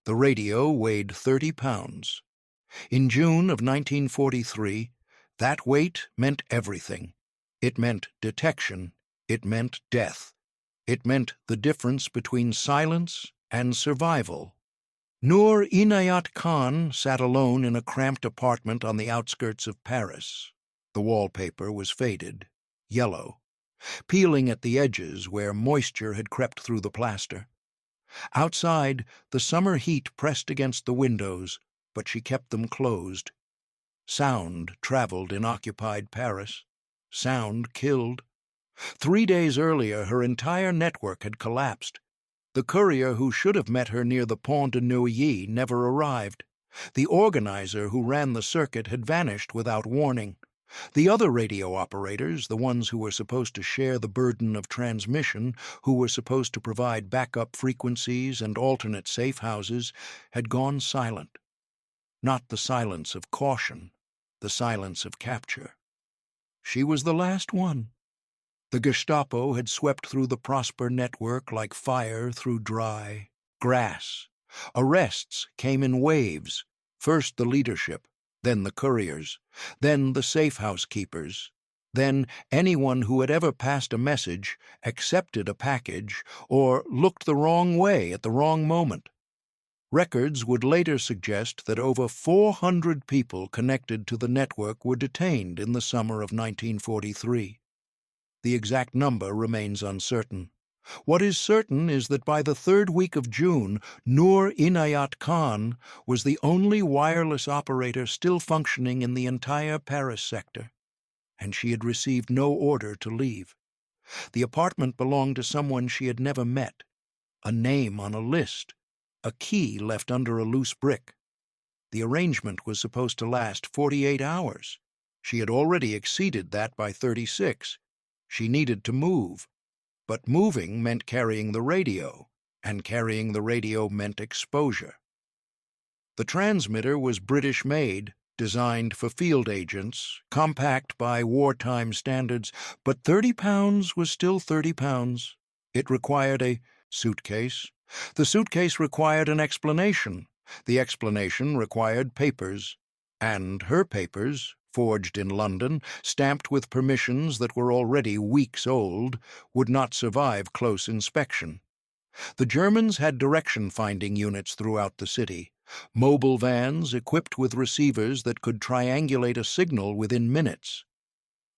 The radio weighed 30 pounds. In June of 1943, that weight meant everything. It meant detection. It meant death. It meant the difference between silence and survival. Noor Inayat Khan sat alone in a cramped apartment on the outskirts of Paris. The wallpaper was faded, yellow, peeling at the edges where moisture had crept through the plaster. Outside, the summer heat pressed against the windows, but she kept them closed. Sound traveled in occupied Paris. Sound killed. 3 days earlier, her entire network had collapsed. The courier who should have met her near the Pont de Neuilly never arrived. The organizer who ran the circuit had vanished without warning. The other radio operators, the ones who were supposed to share the burden of transmission, who were supposed to provide backup frequencies and alternate safe houses, had gone silent. Not the silence of caution, the silence of capture. She was the last one. The Gestapo had swept through the Prosper network like fire through dry grass. Arrests came in waves, first the leadership, then the couriers, then the safe house keepers, then anyone who had ever passed a message, accepted a package, or looked the wrong way at the wrong moment. Records would later suggest that over 400 people connected to the network were detained in the summer of 1943. The exact number remains uncertain. What is certain is that by the third week of June, Noor Inayat Khan was the only wireless operator still functioning in the entire Paris sector, and she had received no order to leave. The apartment belonged to someone she had never met, a name on a list, a key left under a loose brick. The arrangement was supposed to last 48 hours. She had already exceeded that by 36. She needed to move. But moving meant carrying the radio, and carrying the radio meant exposure. The transmitter was British-made, designed for field agents, compact by wartime standards, but 30 pounds was still 30 pounds. It required a suitcase. The suitcase required an explanation. The explanation required papers. And her papers, forged in London, stamped with permissions that were already weeks old, would not survive close inspection. The Germans had direction-finding units throughout the city, mobile vans equipped with receivers that could triangulate a signal within minutes.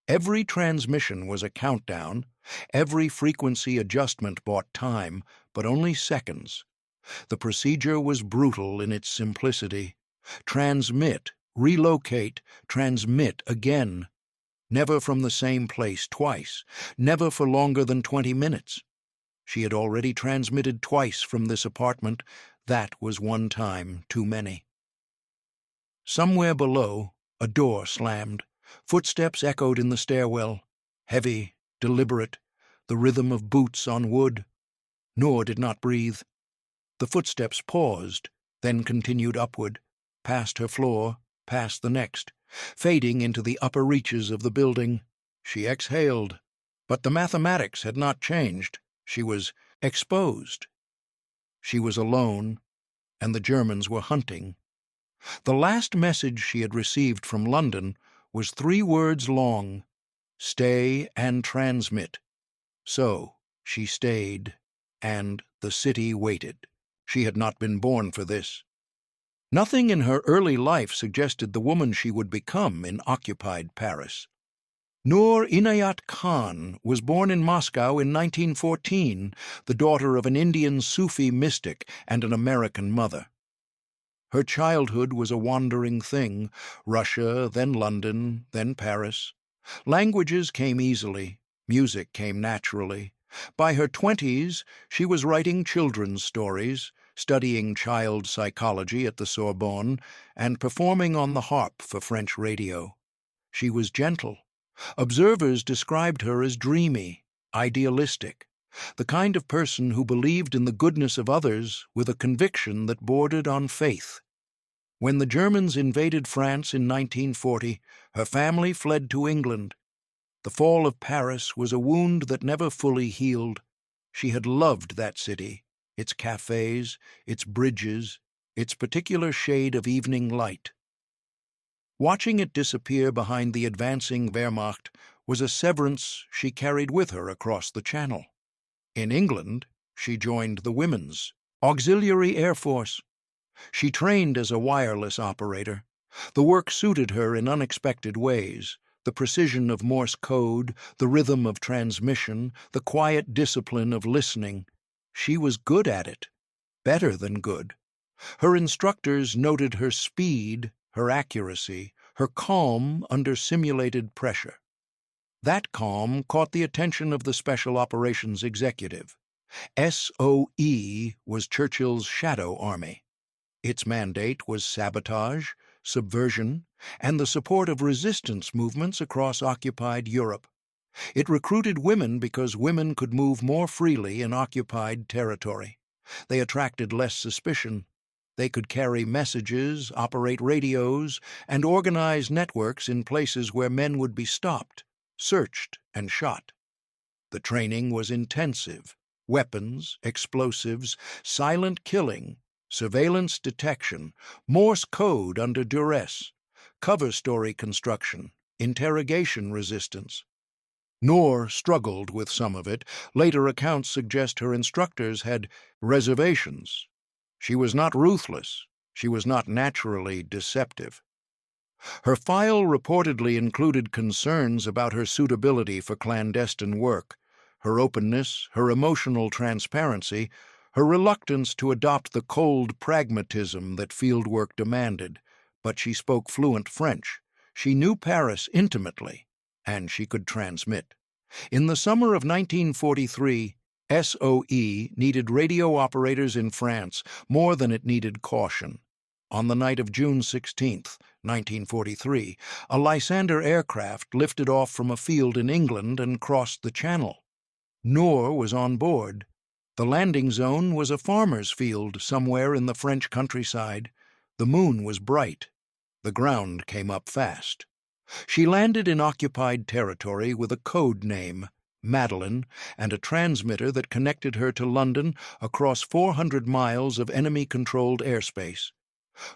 Every transmission was a countdown, every frequency adjustment bought time, but only seconds. The procedure was brutal in its simplicity. Transmit, relocate, transmit again. Never from the same place twice, never for longer than 20 minutes. She had already transmitted twice from this apartment. That was one time too many. Somewhere below, a door slammed. Footsteps echoed in the stairwell, heavy, deliberate, the rhythm of boots on wood. Noor did not breathe. The footsteps paused, then continued upward, past her floor, past the next, fading into the upper reaches of the building. She exhaled, but the mathematics had not changed. She was exposed. She was alone, and the Germans were hunting. The last message she had received from London was 3 words long: stay and transmit. So she stayed, and the city waited. She had not been born for this. Nothing in her early life suggested the woman she would become in occupied Paris. Noor Inayat Khan was born in Moscow in 1914, the daughter of an Indian Sufi mystic and an American mother. Her childhood was a wandering thing, Russia, then London, then Paris. Languages came easily, music came naturally. By her 20s, she was writing children's stories, studying child psychology at the Sorbonne, and performing on the harp for French radio. She was gentle. Observers described her as dreamy, idealistic, the kind of person who believed in the goodness of others with a conviction that bordered on faith. When the Germans invaded France in 1940, her family fled to England. The fall of Paris was a wound that never fully healed. She had loved that city, its cafes, its bridges, its particular shade of evening light. Watching it disappear behind the advancing Wehrmacht was a severance she carried with her across the Channel. In England, she joined the Women's Auxiliary Air Force. She trained as a wireless operator. The work suited her in unexpected ways. The precision of Morse code, the rhythm of transmission, the quiet discipline of listening. She was good at it, better than good. Her instructors noted her speed, her accuracy, her calm under simulated pressure. That calm caught the attention of the Special Operations Executive. SOE was Churchill's shadow army. Its mandate was sabotage, subversion, and the support of resistance movements across occupied Europe. It recruited women because women could move more freely in occupied territory. They attracted less suspicion. They could carry messages, operate radios, and organize networks in places where men would be stopped, searched, and shot. The training was intensive. Weapons, explosives, silent killing, surveillance detection, Morse code under duress, cover story construction, interrogation resistance. Noor struggled with some of it. Later accounts suggest her instructors had reservations. She was not ruthless. She was not naturally deceptive. Her file reportedly included concerns about her suitability for clandestine work, her openness, her emotional transparency, her reluctance to adopt the cold pragmatism that fieldwork demanded. But she spoke fluent French. She knew Paris intimately, and she could transmit. In the summer of 1943, SOE needed radio operators in France more than it needed caution. On the night of June 16, 1943, a Lysander aircraft lifted off from a field in England and crossed the Channel. Noor was on board. The landing zone was a farmer's field somewhere in the French countryside. The moon was bright. The ground came up fast. She landed in occupied territory with a code name, Madeline, and a transmitter that connected her to London across 400 miles of enemy-controlled airspace.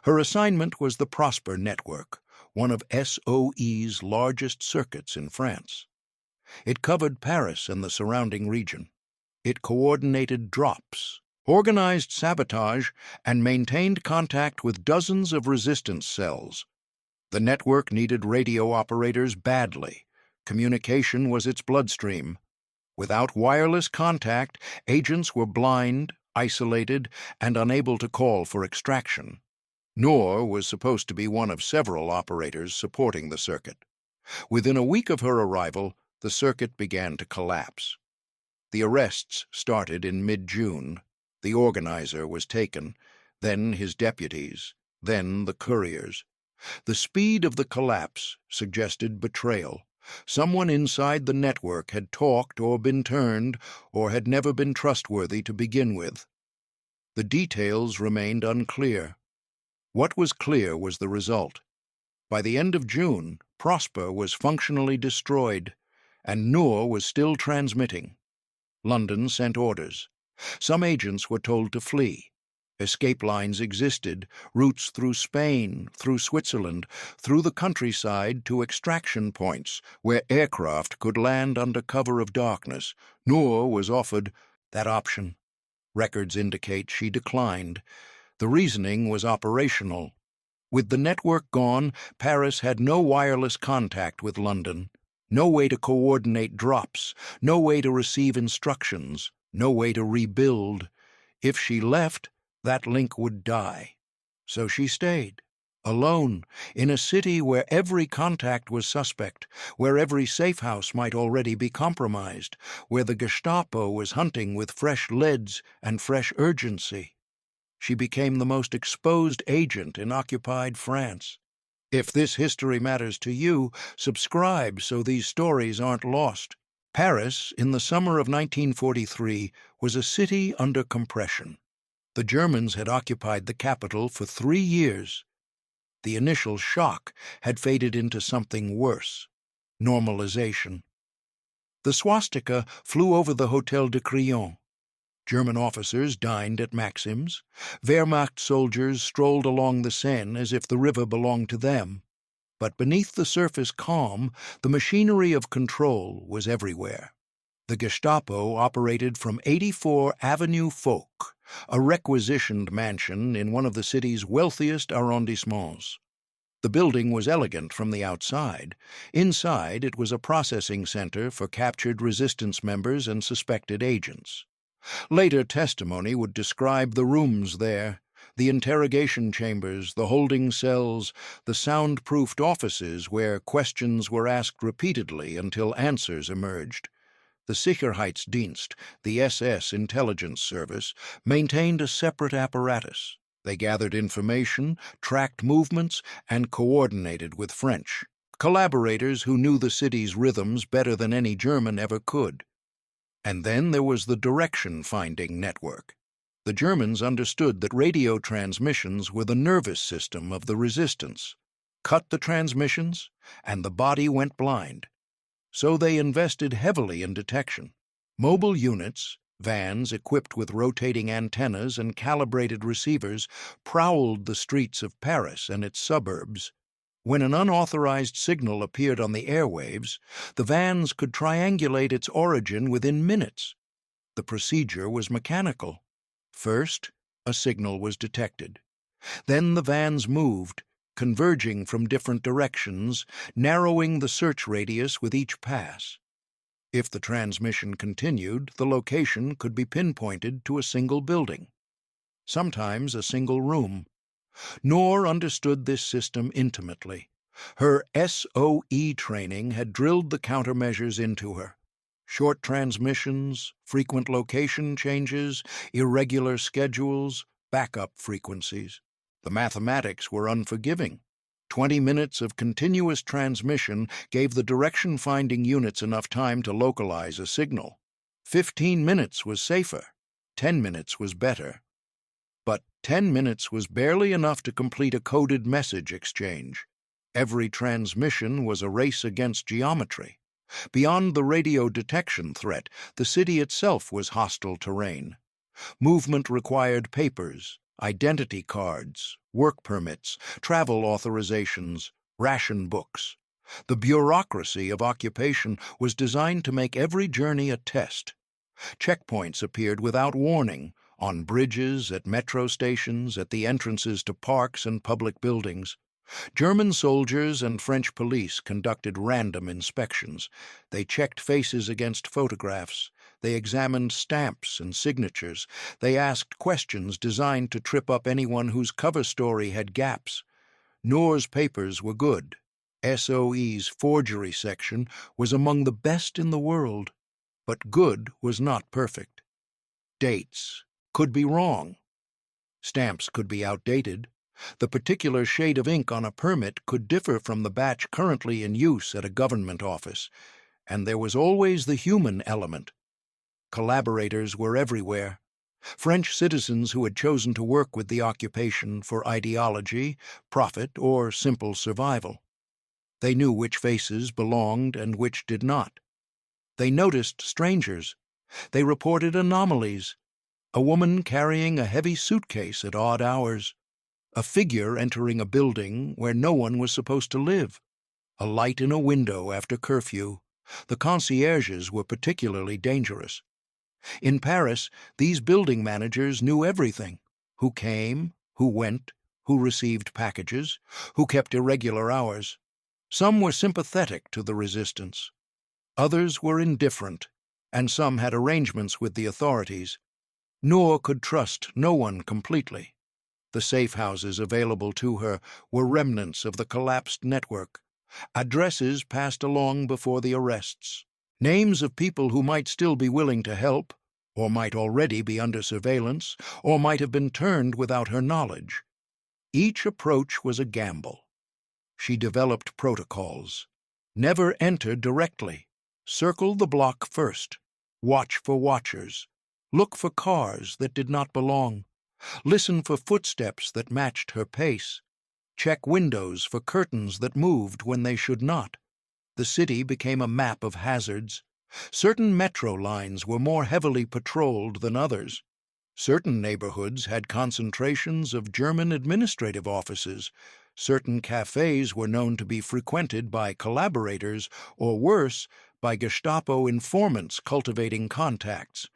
Her assignment was the Prosper Network, one of SOE's largest circuits in France. It covered Paris and the surrounding region. It coordinated drops, organized sabotage, and maintained contact with dozens of resistance cells. The network needed radio operators badly. Communication was its bloodstream. Without wireless contact, agents were blind, isolated, and unable to call for extraction. Noor was supposed to be one of several operators supporting the circuit. Within a week of her arrival, the circuit began to collapse. The arrests started in mid-June. The organizer was taken, then his deputies, then the couriers. The speed of the collapse suggested betrayal. Someone inside the network had talked or been turned, or had never been trustworthy to begin with. The details remained unclear. What was clear was the result. By the end of June, Prosper was functionally destroyed, and Noor was still transmitting. London sent orders. Some agents were told to flee. Escape lines existed, routes through Spain, through Switzerland, through the countryside to extraction points where aircraft could land under cover of darkness. Noor was offered that option. Records indicate she declined. The reasoning was operational. With the network gone, Paris had no wireless contact with London, no way to coordinate drops, no way to receive instructions, no way to rebuild. If she left, that link would die. So she stayed, alone, in a city where every contact was suspect, where every safe house might already be compromised, where the Gestapo was hunting with fresh leads and fresh urgency. She became the most exposed agent in occupied France. If this history matters to you, subscribe so these stories aren't lost. Paris, in the summer of 1943, was a city under compression. The Germans had occupied the capital for 3 years. The initial shock had faded into something worse, normalization. The swastika flew over the Hôtel de Crillon. German officers dined at Maxim's. Wehrmacht soldiers strolled along the Seine as if the river belonged to them. But beneath the surface calm, the machinery of control was everywhere. The Gestapo operated from 84 Avenue Foch, a requisitioned mansion in one of the city's wealthiest arrondissements. The building was elegant from the outside. Inside, it was a processing center for captured resistance members and suspected agents. Later testimony would describe the rooms there, the interrogation chambers, the holding cells, the soundproofed offices where questions were asked repeatedly until answers emerged. The Sicherheitsdienst, the SS intelligence service, maintained a separate apparatus. They gathered information, tracked movements, and coordinated with French collaborators who knew the city's rhythms better than any German ever could. And then there was the direction-finding network. The Germans understood that radio transmissions were the nervous system of the resistance. Cut the transmissions, and the body went blind. So they invested heavily in detection. Mobile units, vans equipped with rotating antennas and calibrated receivers, prowled the streets of Paris and its suburbs. When an unauthorized signal appeared on the airwaves, the vans could triangulate its origin within minutes. The procedure was mechanical. First, a signal was detected. Then the vans moved, converging from different directions, narrowing the search radius with each pass. If the transmission continued, the location could be pinpointed to a single building, sometimes a single room. Noor understood this system intimately. Her SOE training had drilled the countermeasures into her. Short transmissions, frequent location changes, irregular schedules, backup frequencies. The mathematics were unforgiving. 20 minutes of continuous transmission gave the direction-finding units enough time to localize a signal. 15 minutes was safer. 10 minutes was better. But 10 minutes was barely enough to complete a coded message exchange. Every transmission was a race against geometry. Beyond the radio detection threat, the city itself was hostile terrain. Movement required papers, identity cards, work permits, travel authorizations, ration books. The bureaucracy of occupation was designed to make every journey a test. Checkpoints appeared without warning, on bridges, at metro stations, at the entrances to parks and public buildings. German soldiers and French police conducted random inspections. They checked faces against photographs. They examined stamps and signatures. They asked questions designed to trip up anyone whose cover story had gaps. Noor's papers were good. SOE's forgery section was among the best in the world. But good was not perfect. Dates could be wrong. Stamps could be outdated. The particular shade of ink on a permit could differ from the batch currently in use at a government office. And there was always the human element. Collaborators were everywhere. French citizens who had chosen to work with the occupation for ideology, profit, or simple survival. They knew which faces belonged and which did not. They noticed strangers. They reported anomalies. A woman carrying a heavy suitcase at odd hours. A figure entering a building where no one was supposed to live. A light in a window after curfew. The concierges were particularly dangerous. In Paris, these building managers knew everything: who came, who went, who received packages, who kept irregular hours. Some were sympathetic to the resistance. Others were indifferent, and some had arrangements with the authorities. Noor could trust no one completely. The safe houses available to her were remnants of the collapsed network. Addresses passed along before the arrests. Names of people who might still be willing to help, or might already be under surveillance, or might have been turned without her knowledge. Each approach was a gamble. She developed protocols. Never enter directly. Circle the block first. Watch for watchers. Look for cars that did not belong. Listen for footsteps that matched her pace. Check windows for curtains that moved when they should not. The city became a map of hazards. Certain metro lines were more heavily patrolled than others. Certain neighborhoods had concentrations of German administrative offices. Certain cafes were known to be frequented by collaborators, or worse, by Gestapo informants cultivating contacts.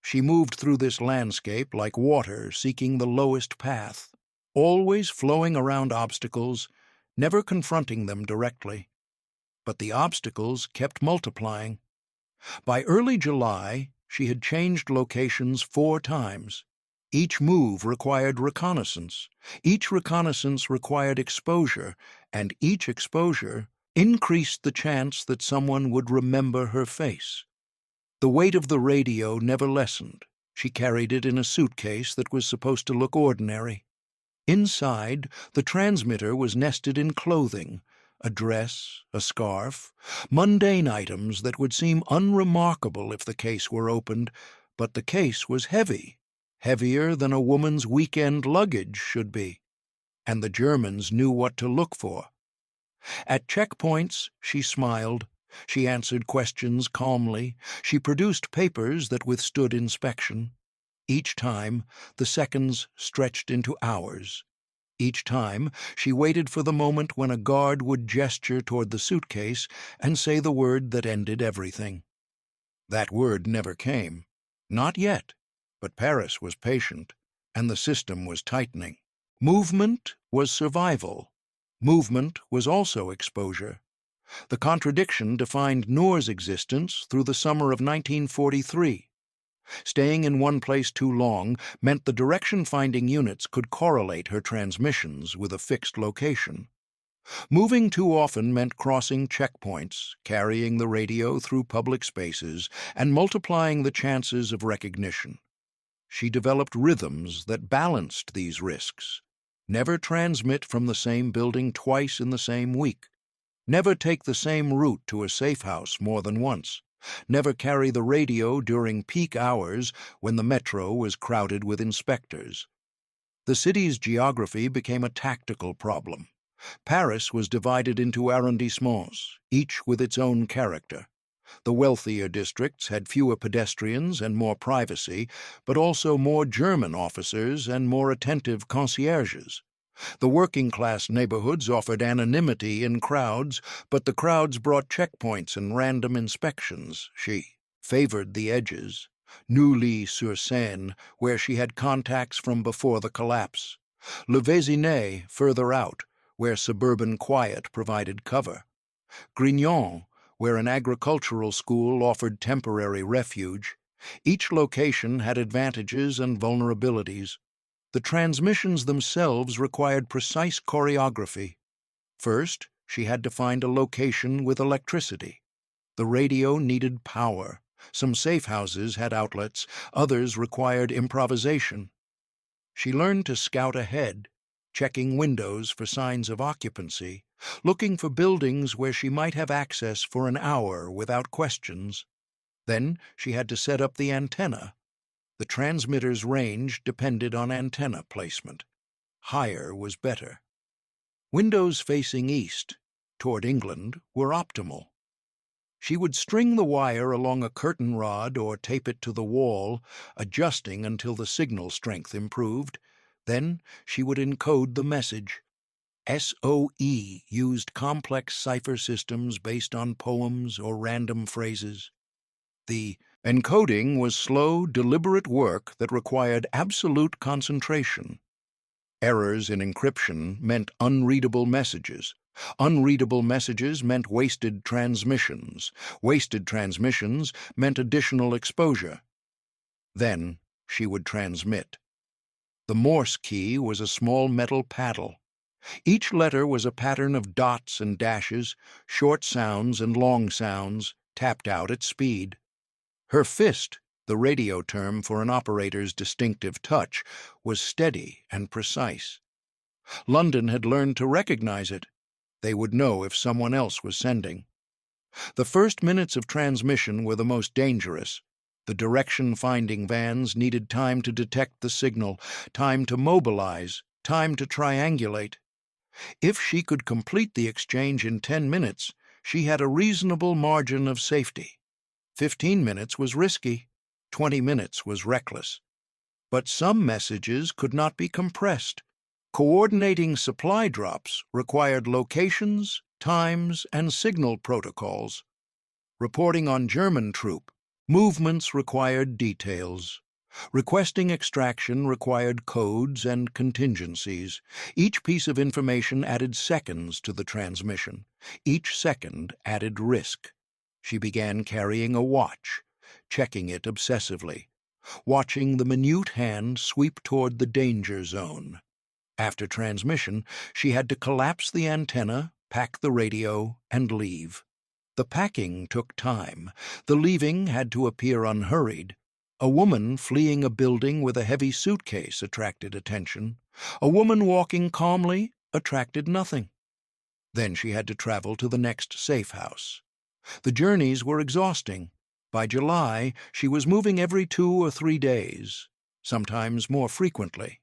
She moved through this landscape like water seeking the lowest path, always flowing around obstacles, never confronting them directly. But the obstacles kept multiplying. By early July, she had changed locations 4 times. Each move required reconnaissance. Each reconnaissance required exposure, and each exposure increased the chance that someone would remember her face. The weight of the radio never lessened. She carried it in a suitcase that was supposed to look ordinary. Inside, the transmitter was nested in clothing, a dress, a scarf, mundane items that would seem unremarkable if the case were opened, but the case was heavy, heavier than a woman's weekend luggage should be, and the Germans knew what to look for. At checkpoints, she smiled. She answered questions calmly. She produced papers that withstood inspection. Each time, the seconds stretched into hours. Each time, she waited for the moment when a guard would gesture toward the suitcase and say the word that ended everything. That word never came. Not yet. But Paris was patient, and the system was tightening. Movement was survival. Movement was also exposure. The contradiction defined Noor's existence through the summer of 1943. Staying in one place too long meant the direction-finding units could correlate her transmissions with a fixed location. Moving too often meant crossing checkpoints, carrying the radio through public spaces, and multiplying the chances of recognition. She developed rhythms that balanced these risks. Never transmit from the same building twice in the same week. Never take the same route to a safe house more than once. Never carry the radio during peak hours when the metro was crowded with inspectors. The city's geography became a tactical problem. Paris was divided into arrondissements, each with its own character. The wealthier districts had fewer pedestrians and more privacy, but also more German officers and more attentive concierges. The working-class neighborhoods offered anonymity in crowds, but the crowds brought checkpoints and random inspections. She favored the edges. Neuilly-sur-Seine, where she had contacts from before the collapse. Le Vésinet, further out, where suburban quiet provided cover. Grignon, where an agricultural school offered temporary refuge. Each location had advantages and vulnerabilities. The transmissions themselves required precise choreography. First, she had to find a location with electricity. The radio needed power. Some safe houses had outlets, others required improvisation. She learned to scout ahead, checking windows for signs of occupancy, looking for buildings where she might have access for an hour without questions. Then she had to set up the antenna. The transmitter's range depended on antenna placement. Higher was better. Windows facing east, toward England, were optimal. She would string the wire along a curtain rod or tape it to the wall, adjusting until the signal strength improved. Then she would encode the message. SOE used complex cipher systems based on poems or random phrases. The encoding was slow, deliberate work that required absolute concentration. Errors in encryption meant unreadable messages. Unreadable messages meant wasted transmissions. Wasted transmissions meant additional exposure. Then she would transmit. The Morse key was a small metal paddle. Each letter was a pattern of dots and dashes, short sounds and long sounds, tapped out at speed. Her fist, the radio term for an operator's distinctive touch, was steady and precise. London had learned to recognize it. They would know if someone else was sending. The first minutes of transmission were the most dangerous. The direction-finding vans needed time to detect the signal, time to mobilize, time to triangulate. If she could complete the exchange in 10 minutes, she had a reasonable margin of safety. 15 minutes was risky. 20 minutes was reckless. But some messages could not be compressed. Coordinating supply drops required locations, times, and signal protocols. Reporting on German troop movements required details. Requesting extraction required codes and contingencies. Each piece of information added seconds to the transmission. Each second added risk. She began carrying a watch, checking it obsessively, watching the minute hand sweep toward the danger zone. After transmission, she had to collapse the antenna, pack the radio, and leave. The packing took time. The leaving had to appear unhurried. A woman fleeing a building with a heavy suitcase attracted attention. A woman walking calmly attracted nothing. Then she had to travel to the next safe house. The journeys were exhausting. By July, she was moving every 2 or 3 days, sometimes more frequently.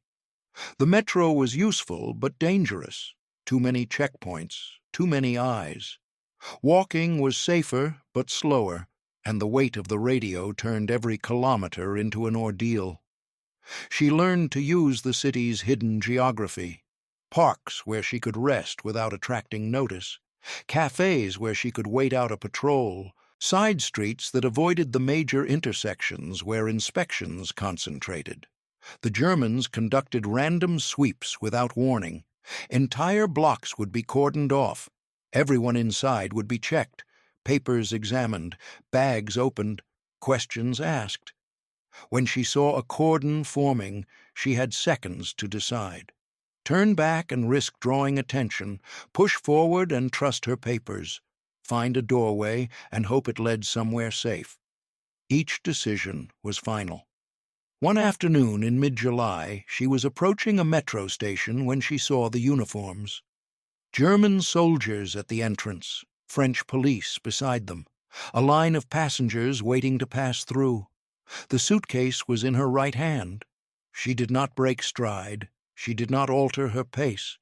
The metro was useful but dangerous. Too many checkpoints, too many eyes. Walking was safer but slower, and the weight of the radio turned every kilometer into an ordeal. She learned to use the city's hidden geography. Parks where she could rest without attracting notice. Cafes where she could wait out a patrol. Side streets that avoided the major intersections where inspections concentrated. The Germans conducted random sweeps without warning. Entire blocks would be cordoned off. Everyone inside would be checked, papers examined, bags opened, questions asked. When she saw a cordon forming, she had seconds to decide. Turn back and risk drawing attention, push forward and trust her papers, find a doorway and hope it led somewhere safe. Each decision was final. One afternoon in mid-July, she was approaching a metro station when she saw the uniforms. German soldiers at the entrance, French police beside them, a line of passengers waiting to pass through. The suitcase was in her right hand. She did not break stride. She did not alter her pace.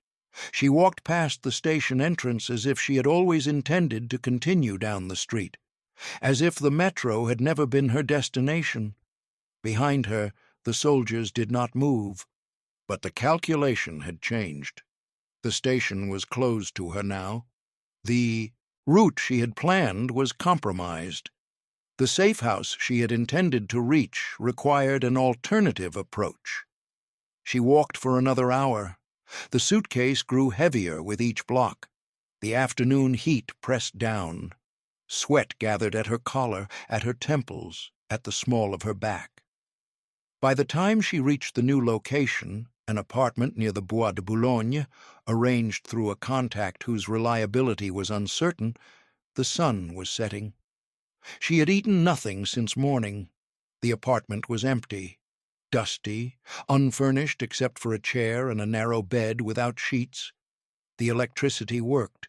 She walked past the station entrance as if she had always intended to continue down the street, as if the metro had never been her destination. Behind her, the soldiers did not move, but the calculation had changed. The station was closed to her now. The route she had planned was compromised. The safe house she had intended to reach required an alternative approach. She walked for another hour. The suitcase grew heavier with each block. The afternoon heat pressed down. Sweat gathered at her collar, at her temples, at the small of her back. By the time she reached the new location, an apartment near the Bois de Boulogne, arranged through a contact whose reliability was uncertain, the sun was setting. She had eaten nothing since morning. The apartment was empty, dusty, unfurnished except for a chair and a narrow bed without sheets. The electricity worked.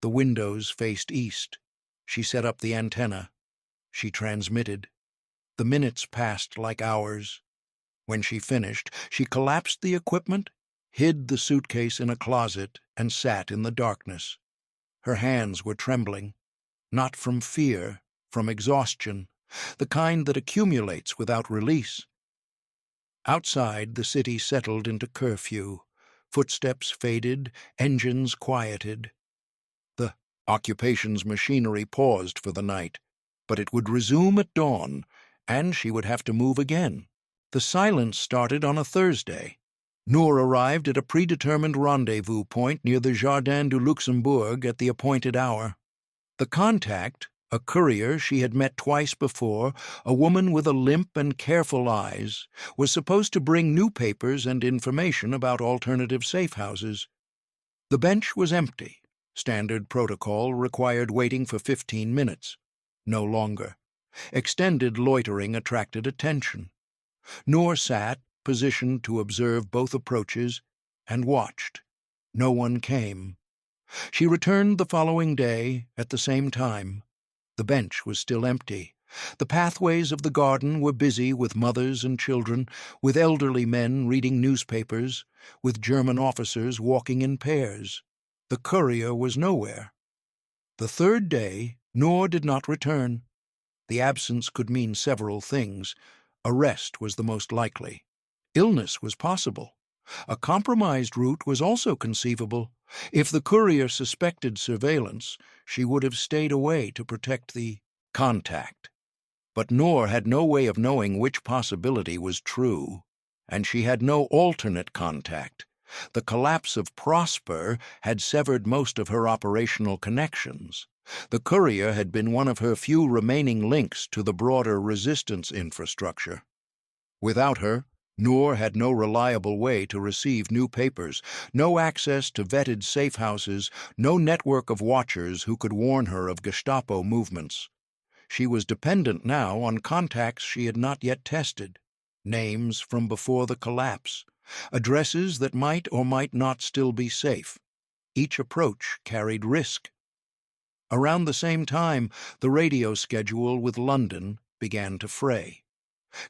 The windows faced east. She set up the antenna. She transmitted. The minutes passed like hours. When she finished, she collapsed the equipment, hid the suitcase in a closet, and sat in the darkness. Her hands were trembling, not from fear, from exhaustion, the kind that accumulates without release. Outside, the city settled into curfew. Footsteps faded, engines quieted. The occupation's machinery paused for the night, but it would resume at dawn, and she would have to move again. The silence started on a Thursday. Noor arrived at a predetermined rendezvous point near the Jardin du Luxembourg at the appointed hour. The contact, a courier she had met twice before, a woman with a limp and careful eyes, was supposed to bring new papers and information about alternative safe houses. The bench was empty. Standard protocol required waiting for 15 minutes, no longer. Extended loitering attracted attention. Noor sat, positioned to observe both approaches, and watched. No one came. She returned the following day at the same time. The bench was still empty. The pathways of the garden were busy with mothers and children, with elderly men reading newspapers, with German officers walking in pairs. The courier was nowhere. The third day, Noor did not return. The absence could mean several things. Arrest was the most likely. Illness was possible. A compromised route was also conceivable. If the courier suspected surveillance, she would have stayed away to protect the contact. But Noor had no way of knowing which possibility was true, and she had no alternate contact. The collapse of Prosper had severed most of her operational connections. The courier had been one of her few remaining links to the broader resistance infrastructure. Without her, Noor had no reliable way to receive new papers, no access to vetted safe houses, no network of watchers who could warn her of Gestapo movements. She was dependent now on contacts she had not yet tested, names from before the collapse, addresses that might or might not still be safe. Each approach carried risk. Around the same time, the radio schedule with London began to fray.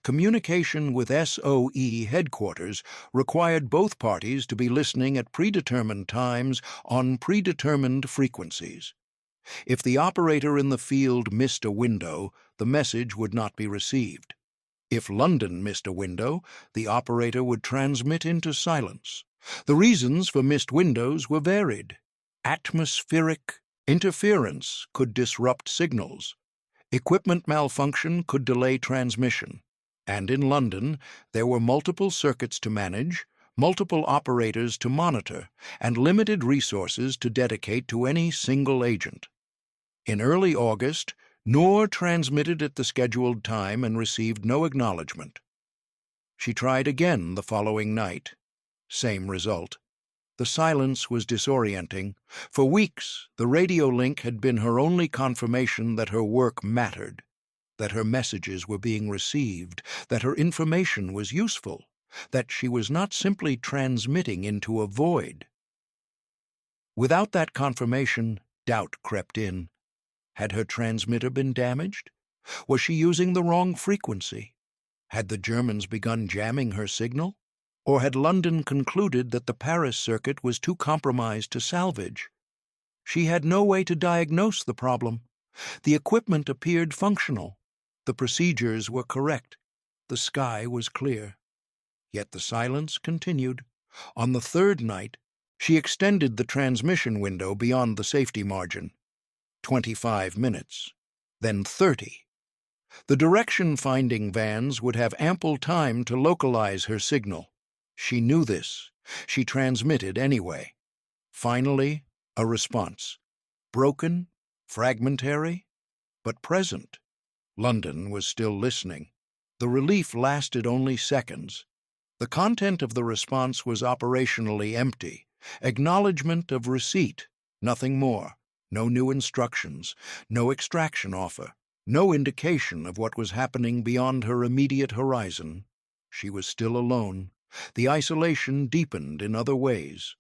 Communication with SOE headquarters required both parties to be listening at predetermined times on predetermined frequencies. If the operator in the field missed a window, the message would not be received. If London missed a window, the operator would transmit into silence. The reasons for missed windows were varied. Atmospheric interference could disrupt signals. Equipment malfunction could delay transmission. And in London, there were multiple circuits to manage, multiple operators to monitor, and limited resources to dedicate to any single agent. In early August, Noor transmitted at the scheduled time and received no acknowledgement. She tried again the following night. Same result. The silence was disorienting. For weeks, the radio link had been her only confirmation that her work mattered, that her messages were being received, that her information was useful, that she was not simply transmitting into a void. Without that confirmation, doubt crept in. Had her transmitter been damaged? Was she using the wrong frequency? Had the Germans begun jamming her signal? Or had London concluded that the Paris circuit was too compromised to salvage? She had no way to diagnose the problem. The equipment appeared functional. The procedures were correct. The sky was clear. Yet the silence continued. On the third night, she extended the transmission window beyond the safety margin. 25 minutes, then 30. The direction-finding vans would have ample time to localize her signal. She knew this. She transmitted anyway. Finally, a response. Broken, fragmentary, but present. London was still listening. The relief lasted only seconds. The content of the response was operationally empty. Acknowledgement of receipt, nothing more. No new instructions, no extraction offer, no indication of what was happening beyond her immediate horizon. She was still alone. The isolation deepened in other ways.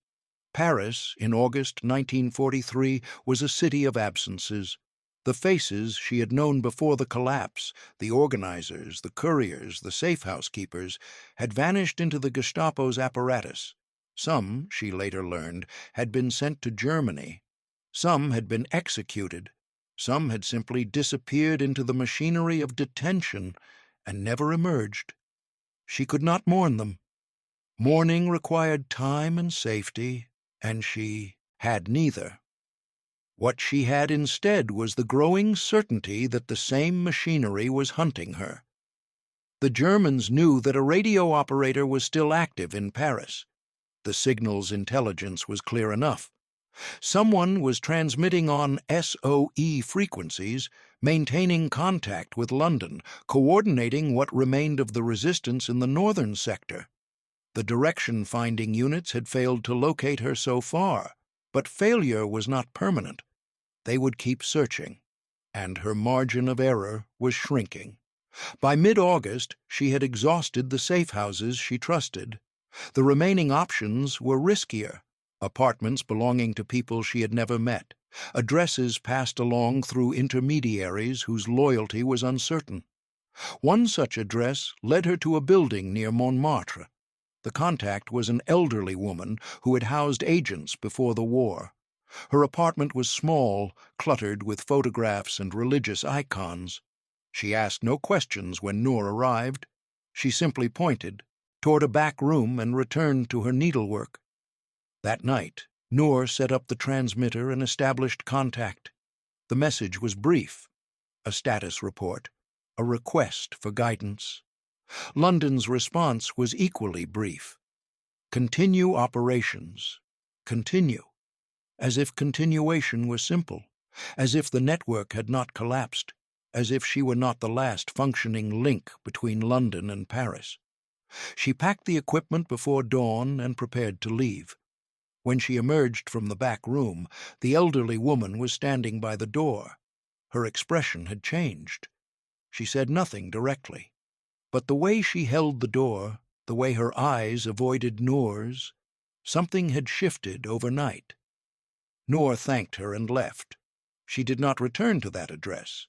Paris, in August 1943, was a city of absences. The faces she had known before the collapse, the organizers, the couriers, the safe housekeepers, had vanished into the Gestapo's apparatus. Some, she later learned, had been sent to Germany. Some had been executed. Some had simply disappeared into the machinery of detention and never emerged. She could not mourn them. Mourning required time and safety, and she had neither. What she had instead was the growing certainty that the same machinery was hunting her. The Germans knew that a radio operator was still active in Paris. The signal's intelligence was clear enough. Someone was transmitting on SOE frequencies, maintaining contact with London, coordinating what remained of the resistance in the northern sector. The direction-finding units had failed to locate her so far, but failure was not permanent. They would keep searching, and her margin of error was shrinking. By mid-August, she had exhausted the safe houses she trusted. The remaining options were riskier. Apartments belonging to people she had never met, addresses passed along through intermediaries whose loyalty was uncertain. One such address led her to a building near Montmartre. The contact was an elderly woman who had housed agents before the war. Her apartment was small, cluttered with photographs and religious icons. She asked no questions when Noor arrived. She simply pointed toward a back room and returned to her needlework. That night, Noor set up the transmitter and established contact. The message was brief: a status report, a request for guidance. London's response was equally brief: continue operations. Continue. As if continuation were simple, as if the network had not collapsed, as if she were not the last functioning link between London and Paris. She packed the equipment before dawn and prepared to leave. When she emerged from the back room, the elderly woman was standing by the door. Her expression had changed. She said nothing directly, but the way she held the door, the way her eyes avoided Noor's, something had shifted overnight. Noor thanked her and left. She did not return to that address.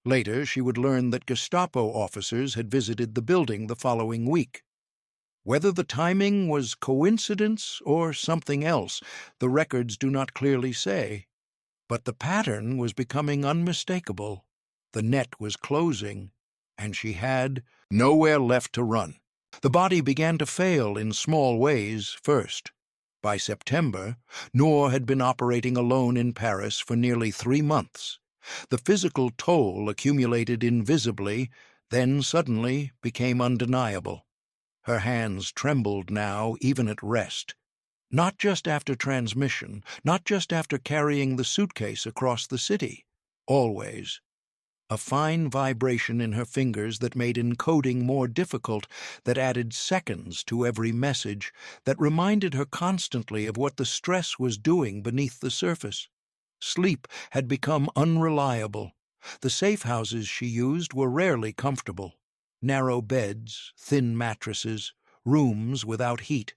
Later, she would learn that Gestapo officers had visited the building the following week. Whether the timing was coincidence or something else, the records do not clearly say. But the pattern was becoming unmistakable. The net was closing, and she had nowhere left to run. The body began to fail in small ways first. By September, Noor had been operating alone in Paris for nearly 3 months. The physical toll accumulated invisibly, then suddenly became undeniable. Her hands trembled now, even at rest. Not just after transmission, not just after carrying the suitcase across the city. Always. A fine vibration in her fingers that made encoding more difficult, that added seconds to every message, that reminded her constantly of what the stress was doing beneath the surface. Sleep had become unreliable. The safe houses she used were rarely comfortable. Narrow beds, thin mattresses, rooms without heat,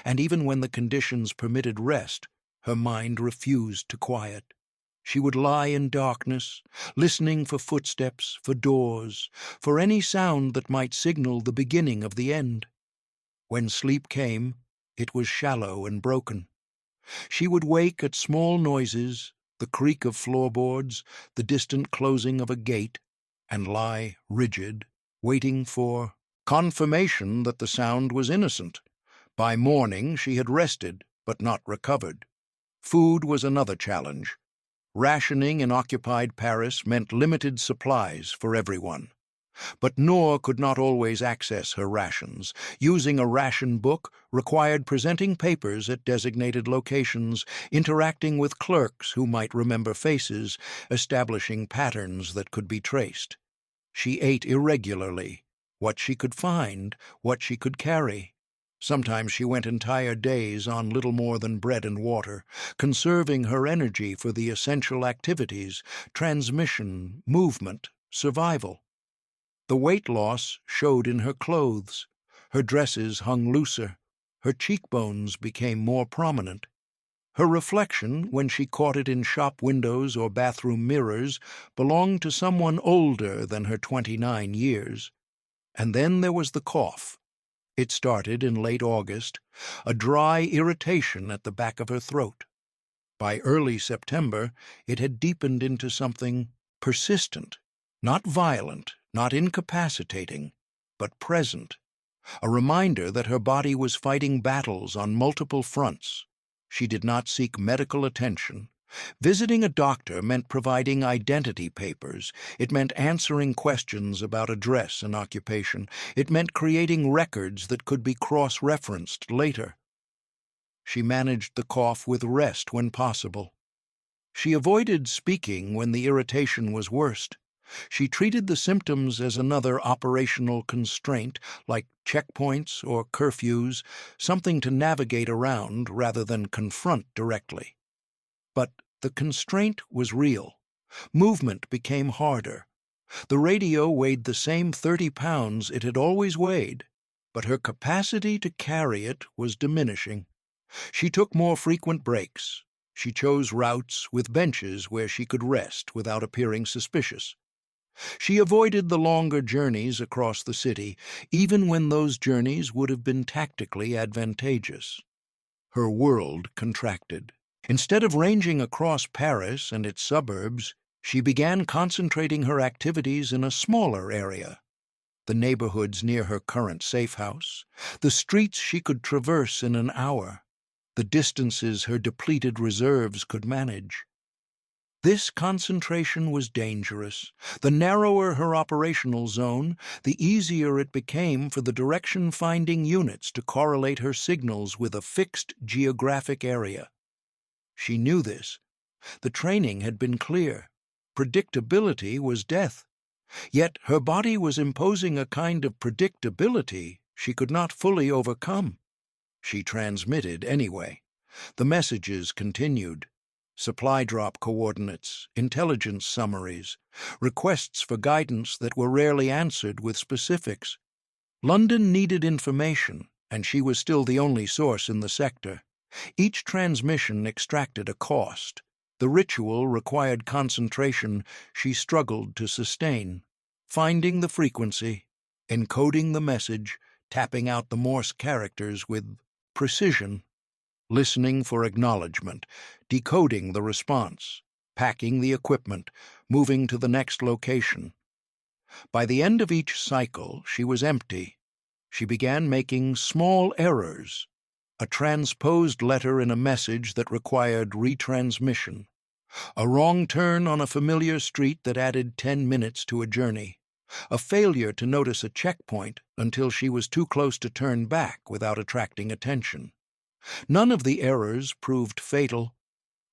and even when the conditions permitted rest, her mind refused to quiet. She would lie in darkness, listening for footsteps, for doors, for any sound that might signal the beginning of the end. When sleep came, it was shallow and broken. She would wake at small noises, the creak of floorboards, the distant closing of a gate, and lie rigid, waiting for confirmation that the sound was innocent. By morning she had rested, but not recovered. Food was another challenge. Rationing in occupied Paris meant limited supplies for everyone. But Noor could not always access her rations. Using a ration book required presenting papers at designated locations, interacting with clerks who might remember faces, establishing patterns that could be traced. She ate irregularly, what she could find, what she could carry. Sometimes she went entire days on little more than bread and water, conserving her energy for the essential activities: transmission, movement, survival. The weight loss showed in her clothes. Her dresses hung looser. Her cheekbones became more prominent. Her reflection, when she caught it in shop windows or bathroom mirrors, belonged to someone older than her 29 years. And then there was the cough. It started in late August, a dry irritation at the back of her throat. By early September, it had deepened into something persistent, not violent, not incapacitating, but present, a reminder that her body was fighting battles on multiple fronts. She did not seek medical attention. Visiting a doctor meant providing identity papers. It meant answering questions about address and occupation. It meant creating records that could be cross-referenced later. She managed the cough with rest when possible. She avoided speaking when the irritation was worst. She treated the symptoms as another operational constraint, like checkpoints or curfews, something to navigate around rather than confront directly. But the constraint was real. Movement became harder. The radio weighed the same 30 pounds it had always weighed, but her capacity to carry it was diminishing. She took more frequent breaks. She chose routes with benches where she could rest without appearing suspicious. She avoided the longer journeys across the city, even when those journeys would have been tactically advantageous. Her world contracted. Instead of ranging across Paris and its suburbs, She began concentrating her activities in a smaller area: the neighborhoods near her current safe house, the streets she could traverse in an hour, the distances her depleted reserves could manage. This concentration was dangerous. The narrower her operational zone, the easier it became for the direction-finding units to correlate her signals with a fixed geographic area. She knew this. The training had been clear. Predictability was death. Yet her body was imposing a kind of predictability she could not fully overcome. She transmitted anyway. The messages continued: supply drop coordinates, intelligence summaries, requests for guidance that were rarely answered with specifics. London needed information, and she was still the only source in the sector. Each transmission extracted a cost. The ritual required concentration she struggled to sustain. Finding the frequency, encoding the message, tapping out the Morse characters with precision, listening for acknowledgement, decoding the response, packing the equipment, moving to the next location. By the end of each cycle, she was empty. She began making small errors: a transposed letter in a message that required retransmission, a wrong turn on a familiar street that added 10 minutes to a journey, a failure to notice a checkpoint until she was too close to turn back without attracting attention. None of the errors proved fatal,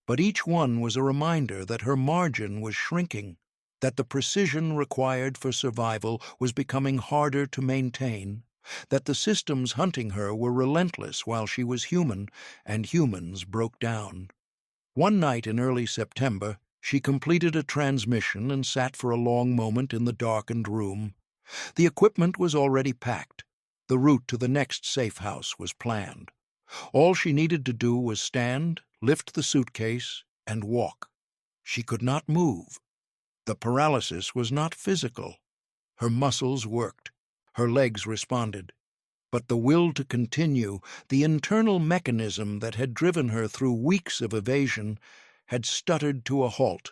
but each one was a reminder that her margin was shrinking, that the precision required for survival was becoming harder to maintain, that the systems hunting her were relentless while she was human, and humans broke down. One night in early September, she completed a transmission and sat for a long moment in the darkened room. The equipment was already packed. The route to the next safe house was planned. All she needed to do was stand, lift the suitcase, and walk. She could not move. The paralysis was not physical. Her muscles worked. Her legs responded. But the will to continue, the internal mechanism that had driven her through weeks of evasion, had stuttered to a halt.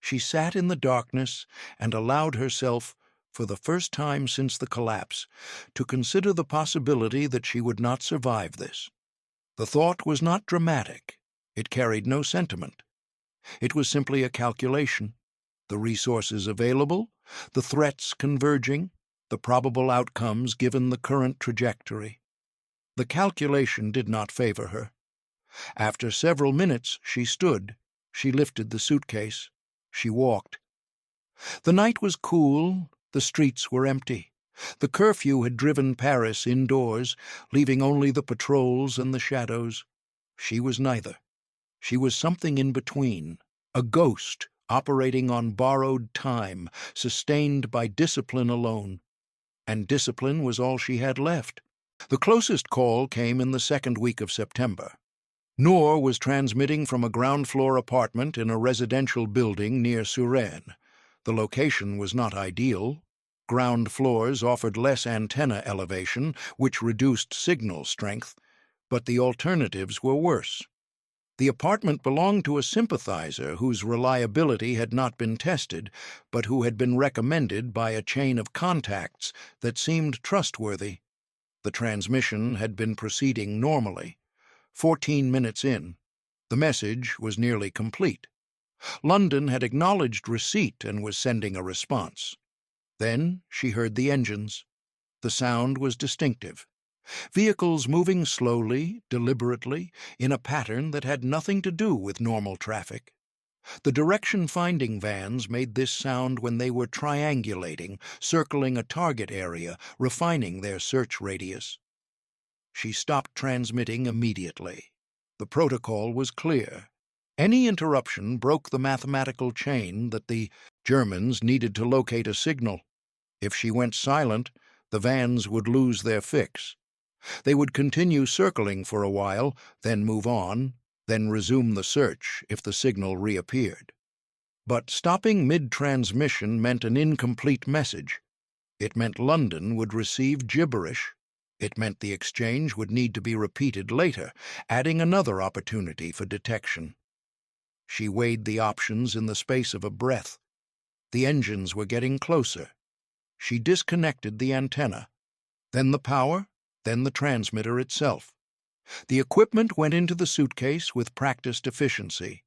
She sat in the darkness and allowed herself, for the first time since the collapse, to consider the possibility that she would not survive this. The thought was not dramatic. It carried no sentiment. It was simply a calculation: the resources available, the threats converging, the probable outcomes given the current trajectory. The calculation did not favor her. After several minutes, she stood. She lifted the suitcase. She walked. The night was cool. The streets were empty. The curfew had driven Paris indoors, leaving only the patrols and the shadows. She was neither. She was something in between, a ghost operating on borrowed time, sustained by discipline alone. And discipline was all she had left. The closest call came in the second week of September. Noor was transmitting from a ground-floor apartment in a residential building near Suresnes. The location was not ideal. Ground floors offered less antenna elevation, which reduced signal strength, but the alternatives were worse. The apartment belonged to a sympathizer whose reliability had not been tested, but who had been recommended by a chain of contacts that seemed trustworthy. The transmission had been proceeding normally. 14 minutes in, the message was nearly complete. London had acknowledged receipt and was sending a response. Then she heard the engines. The sound was distinctive. Vehicles moving slowly, deliberately, in a pattern that had nothing to do with normal traffic. The direction-finding vans made this sound when they were triangulating, circling a target area, refining their search radius. She stopped transmitting immediately. The protocol was clear. Any interruption broke the mathematical chain that the Germans needed to locate a signal. If she went silent, the vans would lose their fix. They would continue circling for a while, then move on, then resume the search if the signal reappeared. But stopping mid-transmission meant an incomplete message. It meant London would receive gibberish. It meant the exchange would need to be repeated later, adding another opportunity for detection. She weighed the options in the space of a breath. The engines were getting closer. She disconnected the antenna, then the power, then the transmitter itself. The equipment went into the suitcase with practiced efficiency.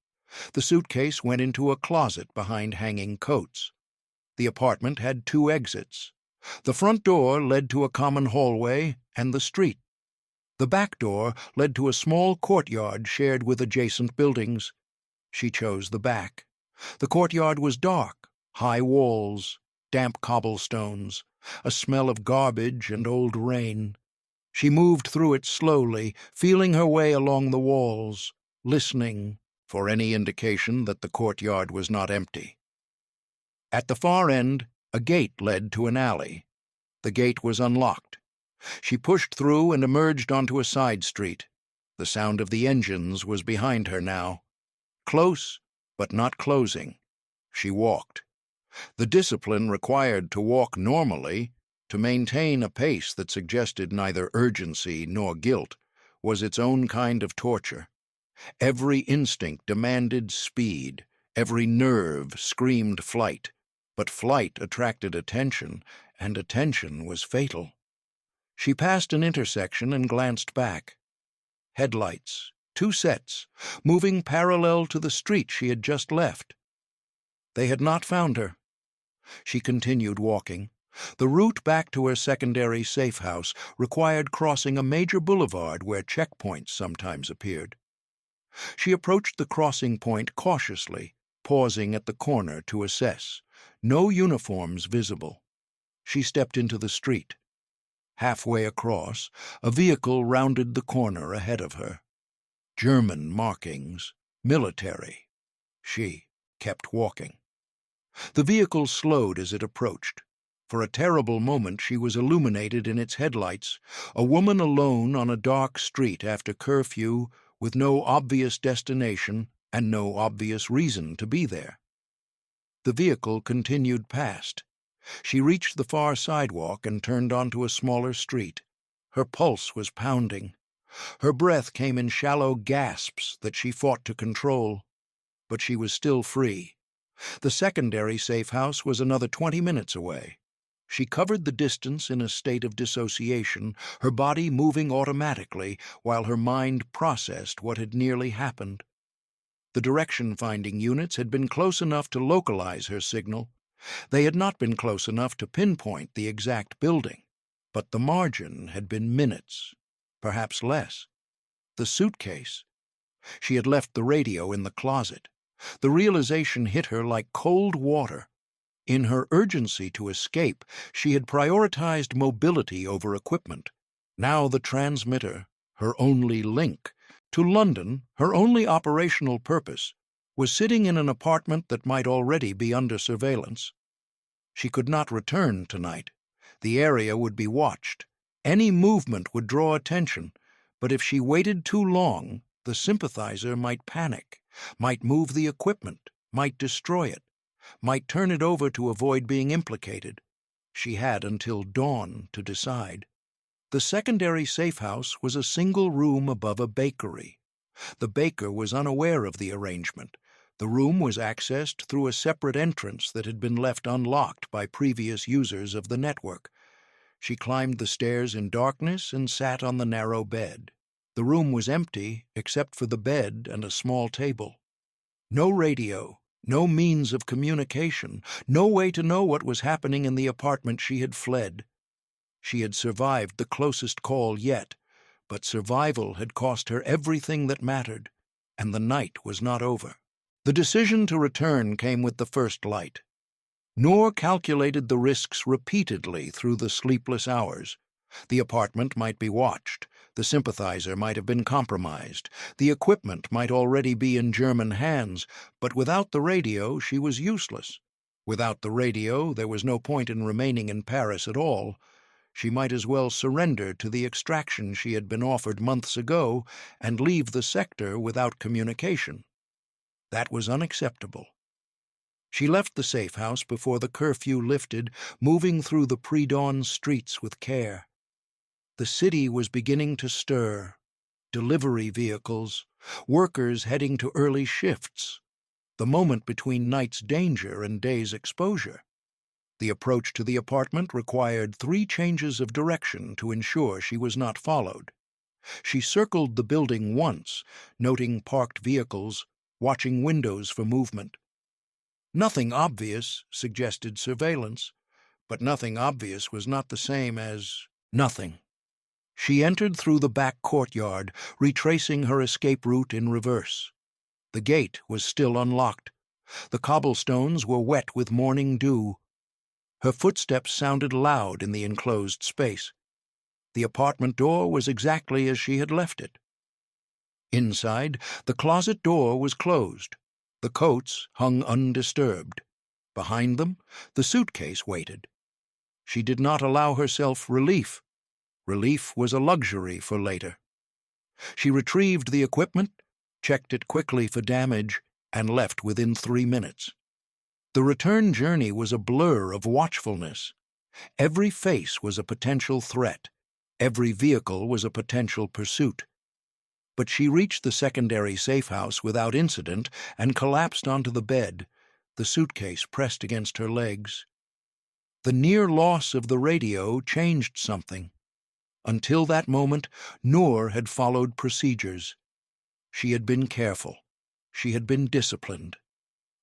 The suitcase went into a closet behind hanging coats. The apartment had 2 exits. The front door led to a common hallway and the street. The back door led to a small courtyard shared with adjacent buildings. She chose the back. The courtyard was dark, high walls, damp cobblestones, a smell of garbage and old rain. She moved through it slowly, feeling her way along the walls, listening for any indication that the courtyard was not empty. At the far end, a gate led to an alley. The gate was unlocked. She pushed through and emerged onto a side street. The sound of the engines was behind her now. Close, but not closing. She walked. The discipline required to walk normally, to maintain a pace that suggested neither urgency nor guilt, was its own kind of torture. Every instinct demanded speed, every nerve screamed flight, but flight attracted attention, and attention was fatal. She passed an intersection and glanced back. Headlights, 2 sets, moving parallel to the street she had just left. They had not found her. She continued walking. The route back to her secondary safe house required crossing a major boulevard where checkpoints sometimes appeared. She approached the crossing point cautiously, pausing at the corner to assess. No uniforms visible. She stepped into the street. Halfway across, a vehicle rounded the corner ahead of her. German markings, military. She kept walking. The vehicle slowed as it approached. For a terrible moment she was illuminated in its headlights, a woman alone on a dark street after curfew, with no obvious destination and no obvious reason to be there. The vehicle continued past. She reached the far sidewalk and turned onto a smaller street. Her pulse was pounding. Her breath came in shallow gasps that she fought to control. But she was still free. The secondary safe house was another 20 minutes away. She covered the distance in a state of dissociation, her body moving automatically while her mind processed what had nearly happened. The direction-finding units had been close enough to localize her signal. They had not been close enough to pinpoint the exact building, but the margin had been minutes, perhaps less. The suitcase. She had left the radio in the closet. The realization hit her like cold water. In her urgency to escape, she had prioritized mobility over equipment. Now the transmitter, her only link, to London, her only operational purpose, was sitting in an apartment that might already be under surveillance. She could not return tonight. The area would be watched. Any movement would draw attention, but if she waited too long, the sympathizer might panic, might move the equipment, might destroy it, might turn it over to avoid being implicated. She had until dawn to decide. The secondary safe house was a single room above a bakery. The baker was unaware of the arrangement. The room was accessed through a separate entrance that had been left unlocked by previous users of the network. She climbed the stairs in darkness and sat on the narrow bed. The room was empty except for the bed and a small table. No radio, no means of communication, no way to know what was happening in the apartment she had fled. She had survived the closest call yet, but survival had cost her everything that mattered, and the night was not over. The decision to return came with the first light. Noor calculated the risks repeatedly through the sleepless hours. The apartment might be watched, the sympathizer might have been compromised, the equipment might already be in German hands, but without the radio she was useless. Without the radio there was no point in remaining in Paris at all. She might as well surrender to the extraction she had been offered months ago and leave the sector without communication. That was unacceptable. She left the safe house before the curfew lifted, moving through the pre-dawn streets with care. The city was beginning to stir. Delivery vehicles, workers heading to early shifts, the moment between night's danger and day's exposure. The approach to the apartment required 3 changes of direction to ensure she was not followed. She circled the building once, noting parked vehicles, watching windows for movement. Nothing obvious suggested surveillance, but nothing obvious was not the same as nothing. She entered through the back courtyard, retracing her escape route in reverse. The gate was still unlocked. The cobblestones were wet with morning dew. Her footsteps sounded loud in the enclosed space. The apartment door was exactly as she had left it. Inside, the closet door was closed. The coats hung undisturbed. Behind them, the suitcase waited. She did not allow herself relief. Relief was a luxury for later. She retrieved the equipment, checked it quickly for damage, and left within 3 minutes. The return journey was a blur of watchfulness. Every face was a potential threat. Every vehicle was a potential pursuit. But she reached the secondary safe house without incident and collapsed onto the bed, the suitcase pressed against her legs. The near loss of the radio changed something. Until that moment, Noor had followed procedures. She had been careful. She had been disciplined.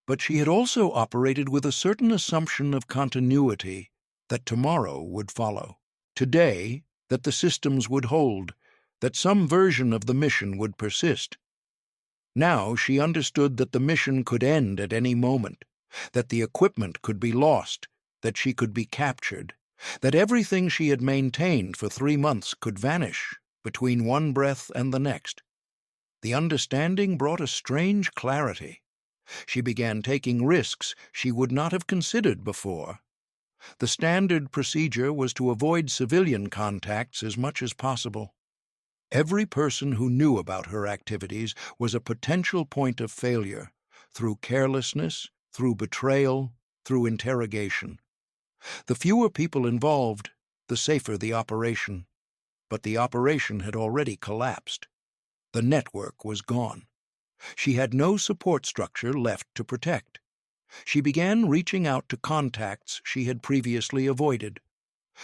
But she had also operated with a certain assumption of continuity, that tomorrow would follow. Today, that the systems would hold, that some version of the mission would persist. Now she understood that the mission could end at any moment, that the equipment could be lost, that she could be captured, that everything she had maintained for 3 months could vanish between one breath and the next. The understanding brought a strange clarity. She began taking risks she would not have considered before. The standard procedure was to avoid civilian contacts as much as possible. Every person who knew about her activities was a potential point of failure, through carelessness, through betrayal, through interrogation. The fewer people involved, the safer the operation. But the operation had already collapsed. The network was gone. She had no support structure left to protect. She began reaching out to contacts she had previously avoided.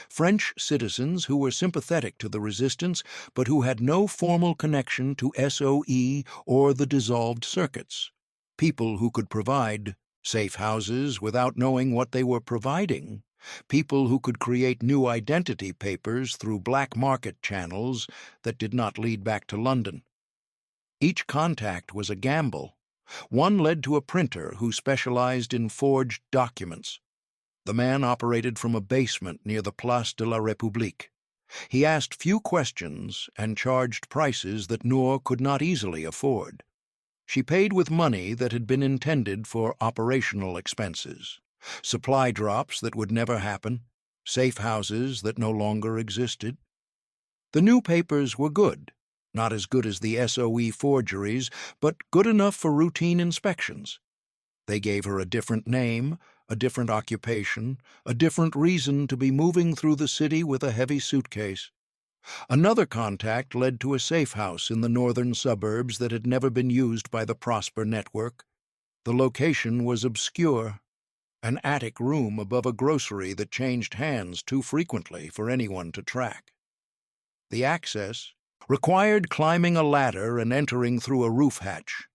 French citizens who were sympathetic to the resistance but who had no formal connection to SOE or the dissolved circuits. People who could provide safe houses without knowing what they were providing. People who could create new identity papers through black market channels that did not lead back to London. Each contact was a gamble. One led to a printer who specialized in forged documents. The man operated from a basement near the Place de la République. He asked few questions and charged prices that Noor could not easily afford. She paid with money that had been intended for operational expenses, supply drops that would never happen, safe houses that no longer existed. The new papers were good. Not as good as the SOE forgeries, but good enough for routine inspections. They gave her a different name, a different occupation, a different reason to be moving through the city with a heavy suitcase. Another contact led to a safe house in the northern suburbs that had never been used by the Prosper network. The location was obscure, an attic room above a grocery that changed hands too frequently for anyone to track. The access required climbing a ladder and entering through a roof hatch.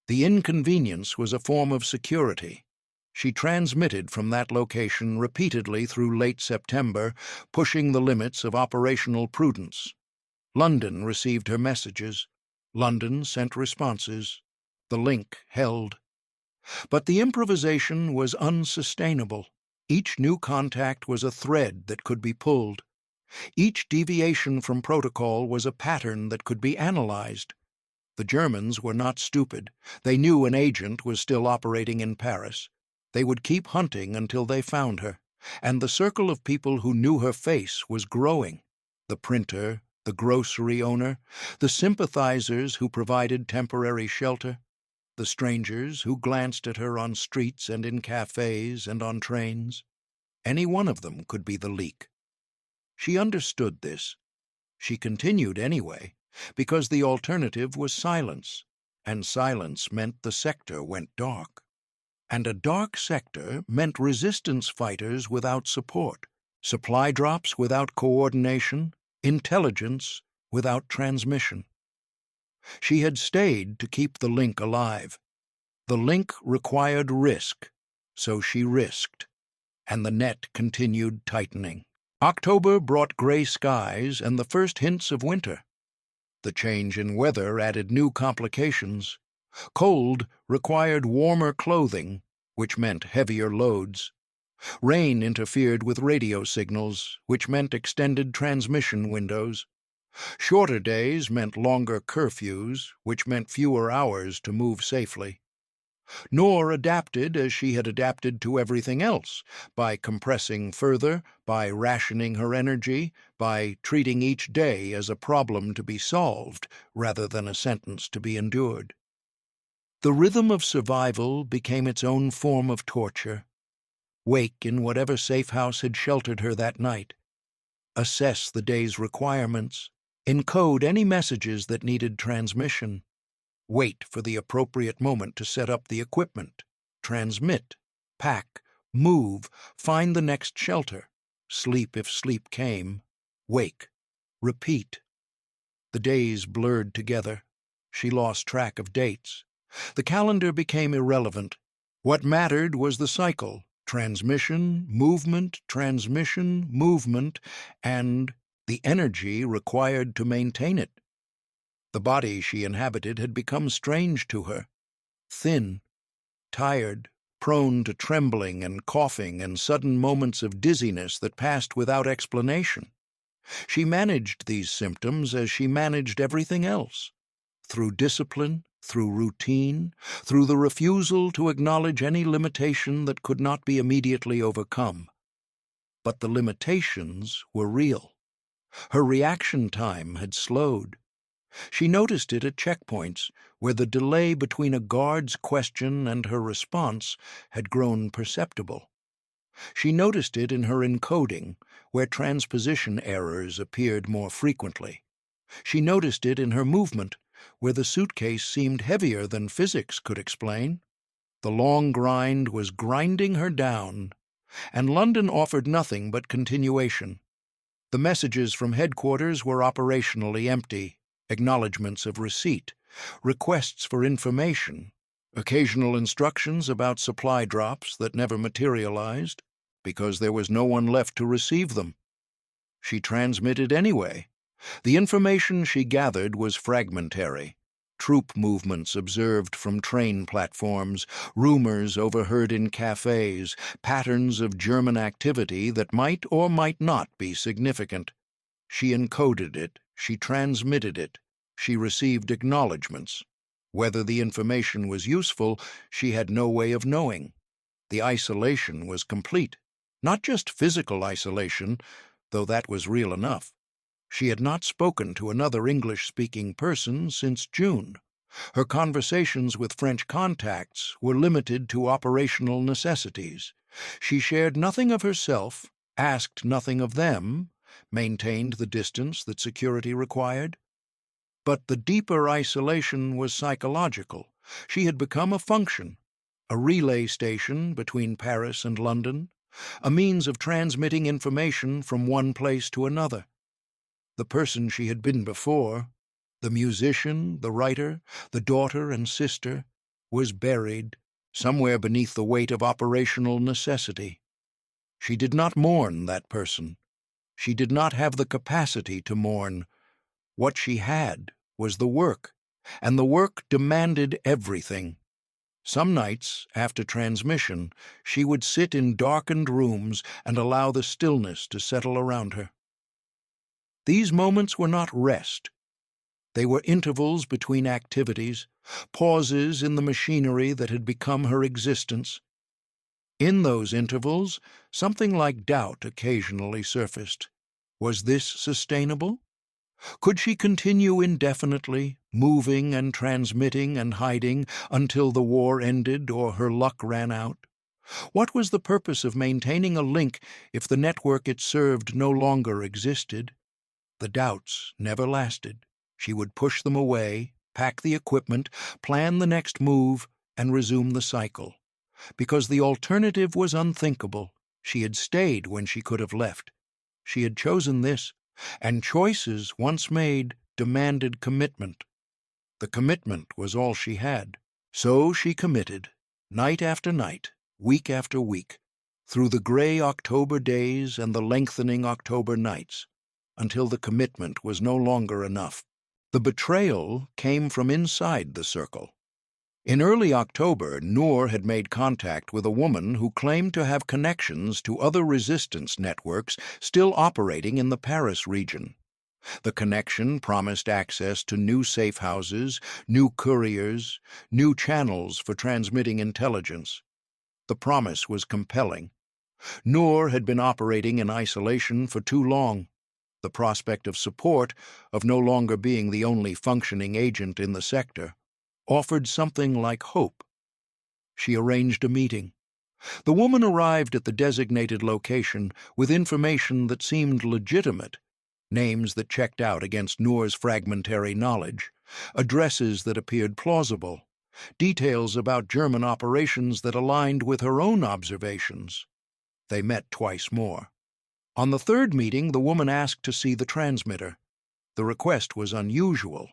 The inconvenience was a form of security. She transmitted from that location repeatedly through late September, pushing the limits of operational prudence. London received her messages. London sent responses. The link held. But the improvisation was unsustainable. Each new contact was a thread that could be pulled. Each deviation from protocol was a pattern that could be analyzed. The Germans were not stupid. They knew an agent was still operating in Paris. They would keep hunting until they found her, and the circle of people who knew her face was growing. The printer, the grocery owner, the sympathizers who provided temporary shelter, the strangers who glanced at her on streets and in cafes and on trains. Any one of them could be the leak. She understood this. She continued anyway, because the alternative was silence, and silence meant the sector went dark. And a dark sector meant resistance fighters without support, supply drops without coordination, intelligence without transmission. She had stayed to keep the link alive. The link required risk, so she risked, and the net continued tightening. October brought gray skies and the first hints of winter. The change in weather added new complications. Cold required warmer clothing, which meant heavier loads. Rain interfered with radio signals, which meant extended transmission windows. Shorter days meant longer curfews, which meant fewer hours to move safely. Noor adapted as she had adapted to everything else, by compressing further, by rationing her energy, by treating each day as a problem to be solved rather than a sentence to be endured. The rhythm of survival became its own form of torture. Wake in whatever safe house had sheltered her that night. Assess the day's requirements. Encode any messages that needed transmission. Wait for the appropriate moment to set up the equipment. Transmit. Pack. Move. Find the next shelter. Sleep if sleep came. Wake. Repeat. The days blurred together. She lost track of dates. The calendar became irrelevant. What mattered was the cycle: transmission, movement, and the energy required to maintain it. The body she inhabited had become strange to her, thin, tired, prone to trembling and coughing and sudden moments of dizziness that passed without explanation. She managed these symptoms as she managed everything else, through discipline, through routine, through the refusal to acknowledge any limitation that could not be immediately overcome. But the limitations were real. Her reaction time had slowed. She noticed it at checkpoints, where the delay between a guard's question and her response had grown perceptible. She noticed it in her encoding, where transposition errors appeared more frequently. She noticed it in her movement, where the suitcase seemed heavier than physics could explain. The long grind was grinding her down, and London offered nothing but continuation. The messages from headquarters were operationally empty: acknowledgments of receipt, requests for information, occasional instructions about supply drops that never materialized, because there was no one left to receive them. She transmitted anyway. The information she gathered was fragmentary: troop movements observed from train platforms, rumors overheard in cafes, patterns of German activity that might or might not be significant. She encoded it, she transmitted it, she received acknowledgments. Whether the information was useful, she had no way of knowing. The isolation was complete. Not just physical isolation, though that was real enough. She had not spoken to another English-speaking person since June. Her conversations with French contacts were limited to operational necessities. She shared nothing of herself, asked nothing of them, maintained the distance that security required. But the deeper isolation was psychological. She had become a function, a relay station between Paris and London, a means of transmitting information from one place to another. The person she had been before, the musician, the writer, the daughter and sister, was buried somewhere beneath the weight of operational necessity. She did not mourn that person. She did not have the capacity to mourn. What she had was the work, and the work demanded everything. Some nights, after transmission, she would sit in darkened rooms and allow the stillness to settle around her. These moments were not rest. They were intervals between activities, pauses in the machinery that had become her existence. In those intervals, something like doubt occasionally surfaced. Was this sustainable? Could she continue indefinitely, moving and transmitting and hiding until the war ended or her luck ran out? What was the purpose of maintaining a link if the network it served no longer existed? The doubts never lasted. She would push them away, pack the equipment, plan the next move, and resume the cycle. Because the alternative was unthinkable. She had stayed when she could have left. She had chosen this, and choices, once made, demanded commitment. The commitment was all she had. So she committed, night after night, week after week, through the gray October days and the lengthening October nights, until the commitment was no longer enough. The betrayal came from inside the circle. In early October, Noor had made contact with a woman who claimed to have connections to other resistance networks still operating in the Paris region. The connection promised access to new safe houses, new couriers, new channels for transmitting intelligence. The promise was compelling. Noor had been operating in isolation for too long. The prospect of support, of no longer being the only functioning agent in the sector, offered something like hope. She arranged a meeting. The woman arrived at the designated location with information that seemed legitimate, names that checked out against Noor's fragmentary knowledge, addresses that appeared plausible, details about German operations that aligned with her own observations. They met twice more. On the third meeting, the woman asked to see the transmitter. The request was unusual.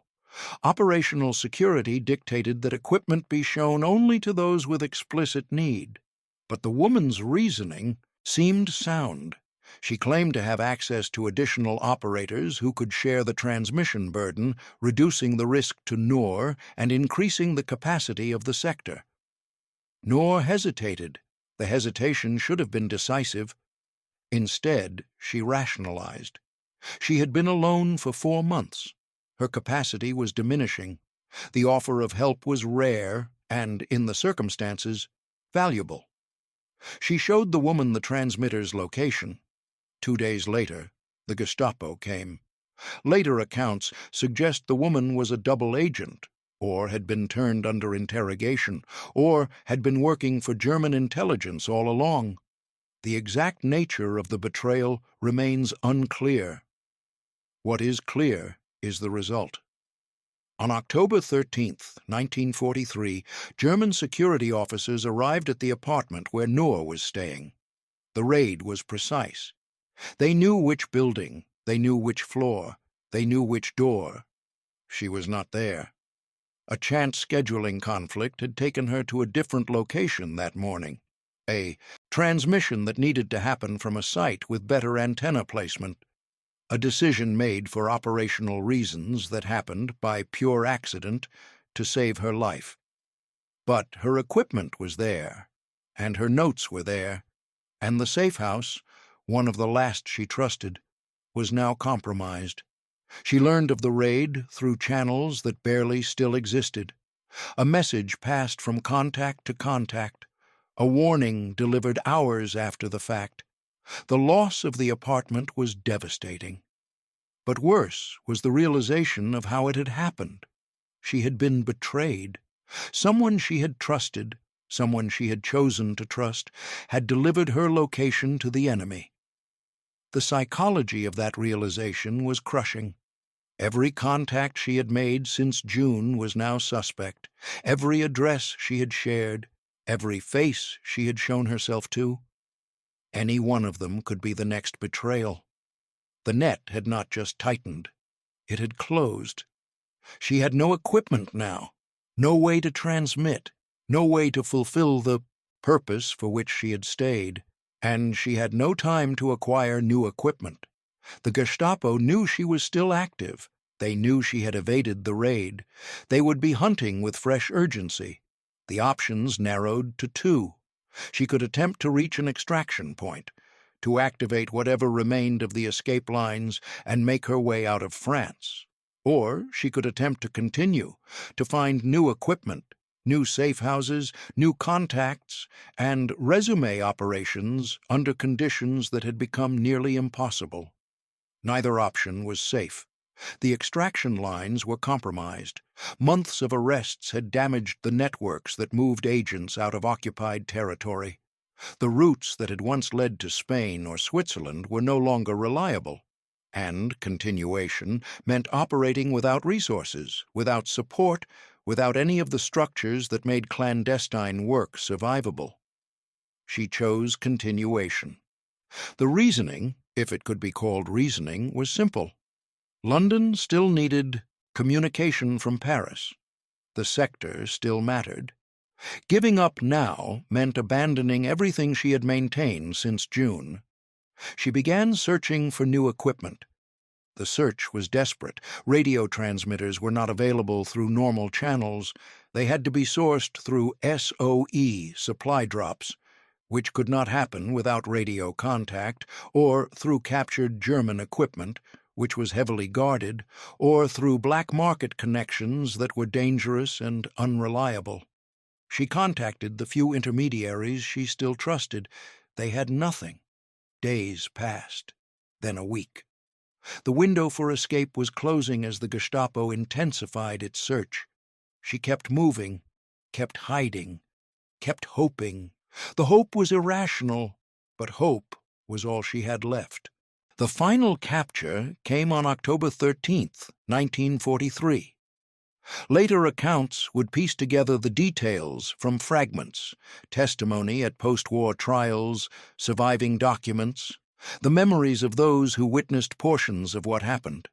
Operational security dictated that equipment be shown only to those with explicit need. But the woman's reasoning seemed sound. She claimed to have access to additional operators who could share the transmission burden, reducing the risk to Noor and increasing the capacity of the sector. Noor hesitated. The hesitation should have been decisive. Instead, she rationalized. She had been alone for 4 months. Her capacity was diminishing. The offer of help was rare and, in the circumstances, valuable. She showed the woman the transmitter's location. 2 days later, the Gestapo came. Later accounts suggest the woman was a double agent, or had been turned under interrogation, or had been working for German intelligence all along. The exact nature of the betrayal remains unclear. What is clear is the result. On October 13, 1943, German security officers arrived at the apartment where Noor was staying. The raid was precise. They knew which building, they knew which floor, they knew which door. She was not there. A chance scheduling conflict had taken her to a different location that morning. A transmission that needed to happen from a site with better antenna placement. A decision made for operational reasons that happened, by pure accident, to save her life. But her equipment was there, and her notes were there, and the safe house, one of the last she trusted, was now compromised. She learned of the raid through channels that barely still existed. A message passed from contact to contact, a warning delivered hours after the fact. The loss of the apartment was devastating. But worse was the realization of how it had happened. She had been betrayed. Someone she had trusted, someone she had chosen to trust, had delivered her location to the enemy. The psychology of that realization was crushing. Every contact she had made since June was now suspect. Every address she had shared, every face she had shown herself to. Any one of them could be the next betrayal. The net had not just tightened, it had closed. She had no equipment now, no way to transmit, no way to fulfill the purpose for which she had stayed, and she had no time to acquire new equipment. The Gestapo knew she was still active. They knew she had evaded the raid. They would be hunting with fresh urgency. The options narrowed to 2. She could attempt to reach an extraction point, to activate whatever remained of the escape lines and make her way out of France. Or she could attempt to continue, to find new equipment, new safe houses, new contacts, and resume operations under conditions that had become nearly impossible. Neither option was safe. The extraction lines were compromised. Months of arrests had damaged the networks that moved agents out of occupied territory. The routes that had once led to Spain or Switzerland were no longer reliable, and continuation meant operating without resources, without support, without any of the structures that made clandestine work survivable. She chose continuation. The reasoning, if it could be called reasoning, was simple. London still needed communication from Paris. The sector still mattered. Giving up now meant abandoning everything she had maintained since June. She began searching for new equipment. The search was desperate. Radio transmitters were not available through normal channels. They had to be sourced through SOE supply drops, which could not happen without radio contact, or through captured German equipment, which was heavily guarded, or through black market connections that were dangerous and unreliable. She contacted the few intermediaries she still trusted. They had nothing. Days passed, then a week. The window for escape was closing as the Gestapo intensified its search. She kept moving, kept hiding, kept hoping. The hope was irrational, but hope was all she had left. The final capture came on October 13th, 1943. Later accounts would piece together the details from fragments, testimony at post-war trials, surviving documents, the memories of those who witnessed portions of what happened.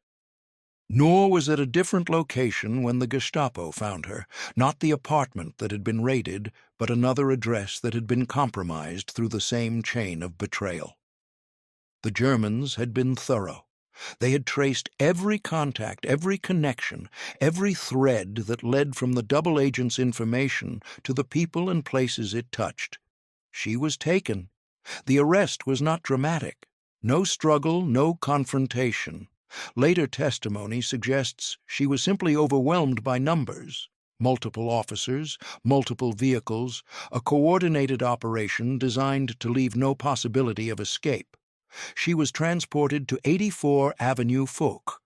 Noor was at a different location when the Gestapo found her, not the apartment that had been raided, but another address that had been compromised through the same chain of betrayal. The Germans had been thorough. They had traced every contact, every connection, every thread that led from the double agent's information to the people and places it touched. She was taken. The arrest was not dramatic. No struggle, no confrontation. Later testimony suggests she was simply overwhelmed by numbers. Multiple officers, multiple vehicles, a coordinated operation designed to leave no possibility of escape. She was transported to 84 Avenue Foch.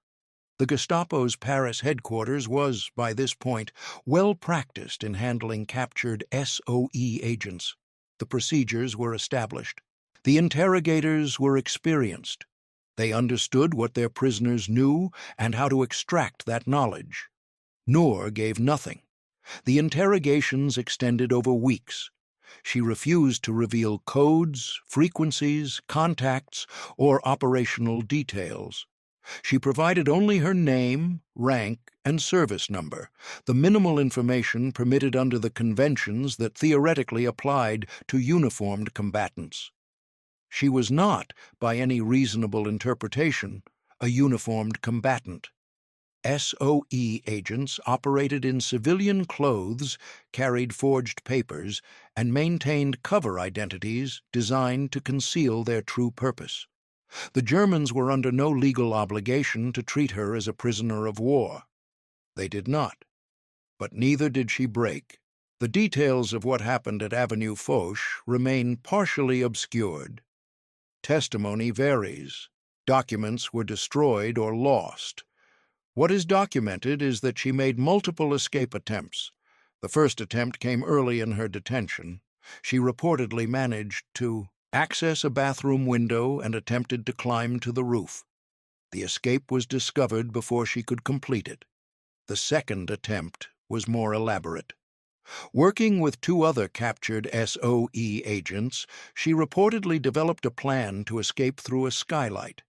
The Gestapo's Paris headquarters was, by this point, well practiced in handling captured SOE agents. The procedures were established. The interrogators were experienced. They understood what their prisoners knew and how to extract that knowledge. Noor gave nothing. The interrogations extended over weeks. She refused to reveal codes, frequencies, contacts, or operational details. She provided only her name, rank, and service number, the minimal information permitted under the conventions that theoretically applied to uniformed combatants. She was not, by any reasonable interpretation, a uniformed combatant. SOE agents operated in civilian clothes, carried forged papers, and maintained cover identities designed to conceal their true purpose. The Germans were under no legal obligation to treat her as a prisoner of war. They did not, but neither did she break. The details of what happened at Avenue Foch remain partially obscured. Testimony varies. Documents were destroyed or lost. What is documented is that she made multiple escape attempts. The first attempt came early in her detention. She reportedly managed to access a bathroom window and attempted to climb to the roof. The escape was discovered before she could complete it. The second attempt was more elaborate. Working with two other captured SOE agents, she reportedly developed a plan to escape through a skylight.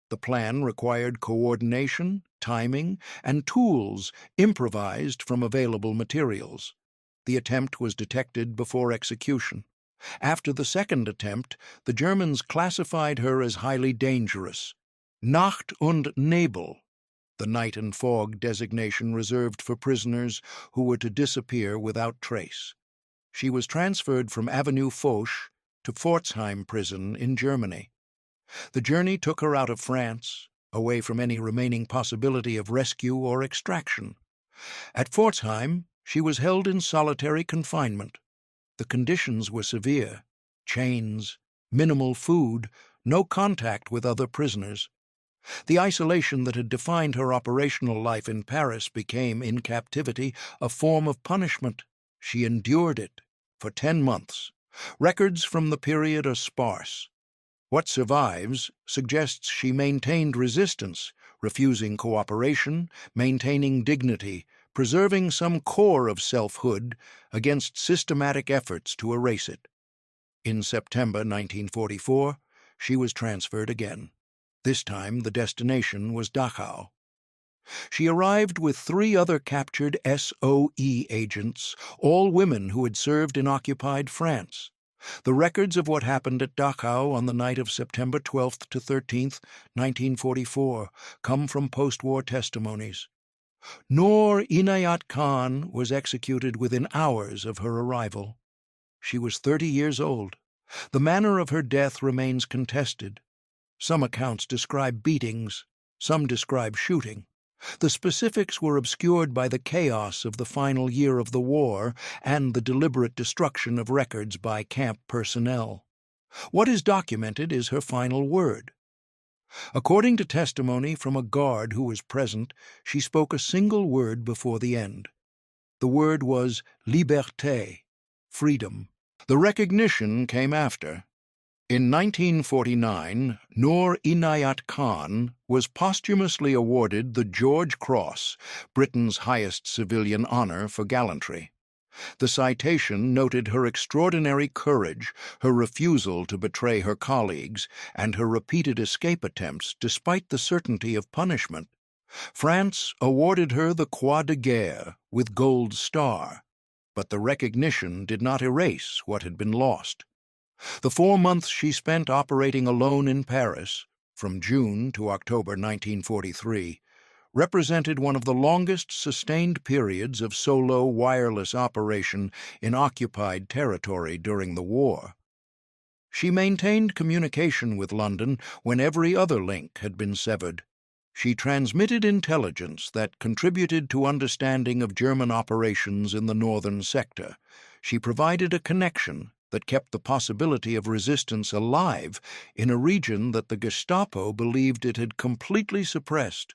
The plan required coordination, timing, and tools improvised from available materials. The attempt was detected before execution. After the second attempt, the Germans classified her as highly dangerous. Nacht und Nebel, the night and fog designation reserved for prisoners who were to disappear without trace. She was transferred from Avenue Foch to Pforzheim prison in Germany. The journey took her out of France, away from any remaining possibility of rescue or extraction. At Pforzheim, she was held in solitary confinement. The conditions were severe: chains, minimal food, no contact with other prisoners. The isolation that had defined her operational life in Paris became, in captivity, a form of punishment. She endured it for 10 months. Records from the period are sparse. What survives suggests she maintained resistance, refusing cooperation, maintaining dignity, preserving some core of selfhood against systematic efforts to erase it. In September 1944, she was transferred again. This time, the destination was Dachau. She arrived with 3 other captured SOE agents, all women who had served in occupied France. The records of what happened at Dachau on the night of September 12th to 13th, 1944, come from post-war testimonies. Noor Inayat Khan was executed within hours of her arrival. She was 30 years old. The manner of her death remains contested. Some accounts describe beatings, some describe shooting. The specifics were obscured by the chaos of the final year of the war and the deliberate destruction of records by camp personnel. What is documented is her final word. According to testimony from a guard who was present, she spoke a single word before the end. The word was liberté, freedom. The recognition came after. In 1949, Noor Inayat Khan was posthumously awarded the George Cross, Britain's highest civilian honor for gallantry. The citation noted her extraordinary courage, her refusal to betray her colleagues, and her repeated escape attempts despite the certainty of punishment. France awarded her the Croix de Guerre with Gold Star, but the recognition did not erase what had been lost. The 4 months she spent operating alone in Paris, from June to October 1943, represented one of the longest sustained periods of solo wireless operation in occupied territory during the war. She maintained communication with London when every other link had been severed. She transmitted intelligence that contributed to understanding of German operations in the northern sector. She provided a connection that kept the possibility of resistance alive in a region that the Gestapo believed it had completely suppressed.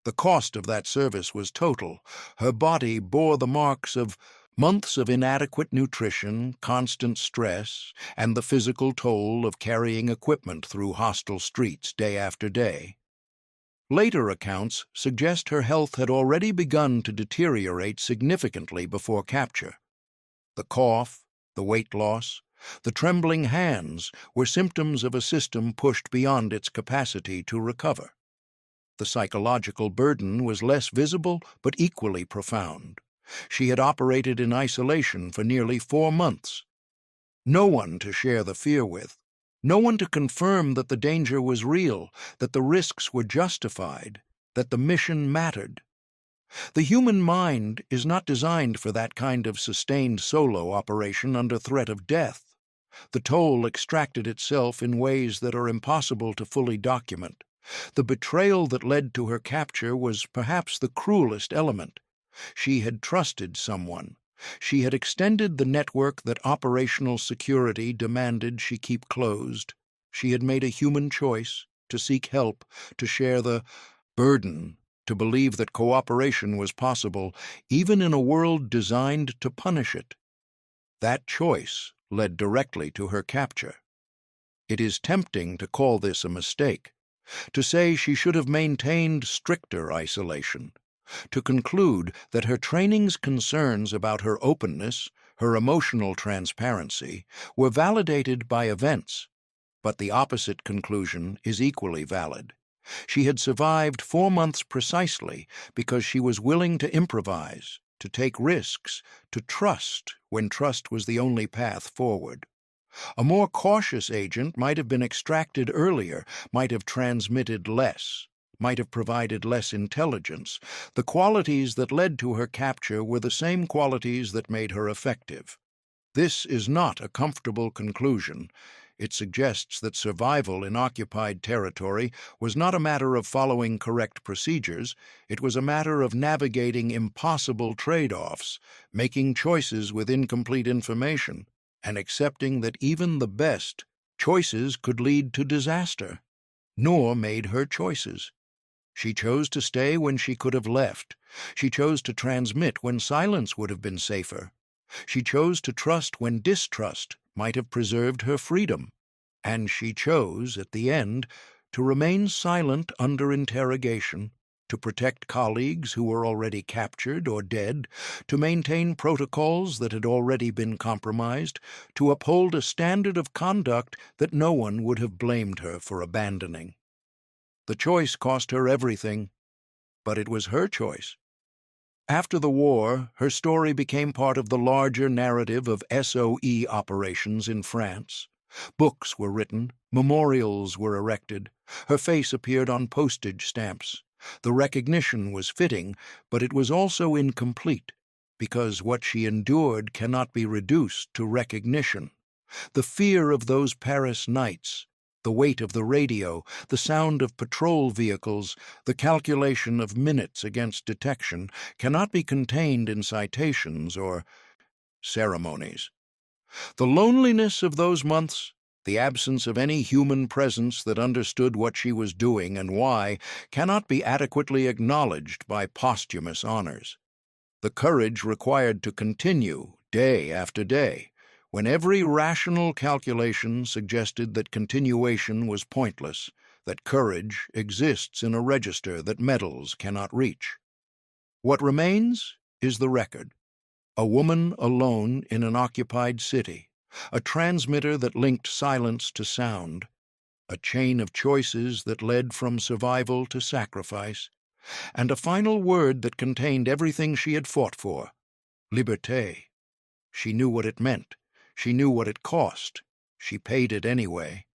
The cost of that service was total. Her body bore the marks of months of inadequate nutrition, constant stress, and the physical toll of carrying equipment through hostile streets day after day. Later accounts suggest her health had already begun to deteriorate significantly before capture. The cough, the weight loss, the trembling hands were symptoms of a system pushed beyond its capacity to recover. The psychological burden was less visible but equally profound. She had operated in isolation for nearly 4 months. No one to share the fear with, no one to confirm that the danger was real, that the risks were justified, that the mission mattered. The human mind is not designed for that kind of sustained solo operation under threat of death. The toll extracted itself in ways that are impossible to fully document. The betrayal that led to her capture was perhaps the cruelest element. She had trusted someone. She had extended the network that operational security demanded she keep closed. She had made a human choice to seek help, to share the burden, to believe that cooperation was possible, even in a world designed to punish it. That choice led directly to her capture. It is tempting to call this a mistake, to say she should have maintained stricter isolation, to conclude that her training's concerns about her openness, her emotional transparency, were validated by events. But the opposite conclusion is equally valid. She had survived 4 months precisely because she was willing to improvise, to take risks, to trust when trust was the only path forward. A more cautious agent might have been extracted earlier, might have transmitted less, might have provided less intelligence. The qualities that led to her capture were the same qualities that made her effective. This is not a comfortable conclusion. It suggests that survival in occupied territory was not a matter of following correct procedures. It was a matter of navigating impossible trade-offs, making choices with incomplete information, and accepting that even the best choices could lead to disaster. Noor made her choices. She chose to stay when she could have left. She chose to transmit when silence would have been safer. She chose to trust when distrust might have preserved her freedom. And she chose, at the end, to remain silent under interrogation, to protect colleagues who were already captured or dead, to maintain protocols that had already been compromised, to uphold a standard of conduct that no one would have blamed her for abandoning. The choice cost her everything, but it was her choice. After the war, her story became part of the larger narrative of SOE operations in France. Books were written, memorials were erected, her face appeared on postage stamps. The recognition was fitting, but it was also incomplete, because what she endured cannot be reduced to recognition. The fear of those Paris nights, the weight of the radio, the sound of patrol vehicles, the calculation of minutes against detection cannot be contained in citations or ceremonies. The loneliness of those months, the absence of any human presence that understood what she was doing and why, cannot be adequately acknowledged by posthumous honors. The courage required to continue day after day, when every rational calculation suggested that continuation was pointless, that courage exists in a register that medals cannot reach. What remains is the record. A woman alone in an occupied city, a transmitter that linked silence to sound, a chain of choices that led from survival to sacrifice, and a final word that contained everything she had fought for: liberté. She knew what it meant. She knew what it cost. She paid it anyway.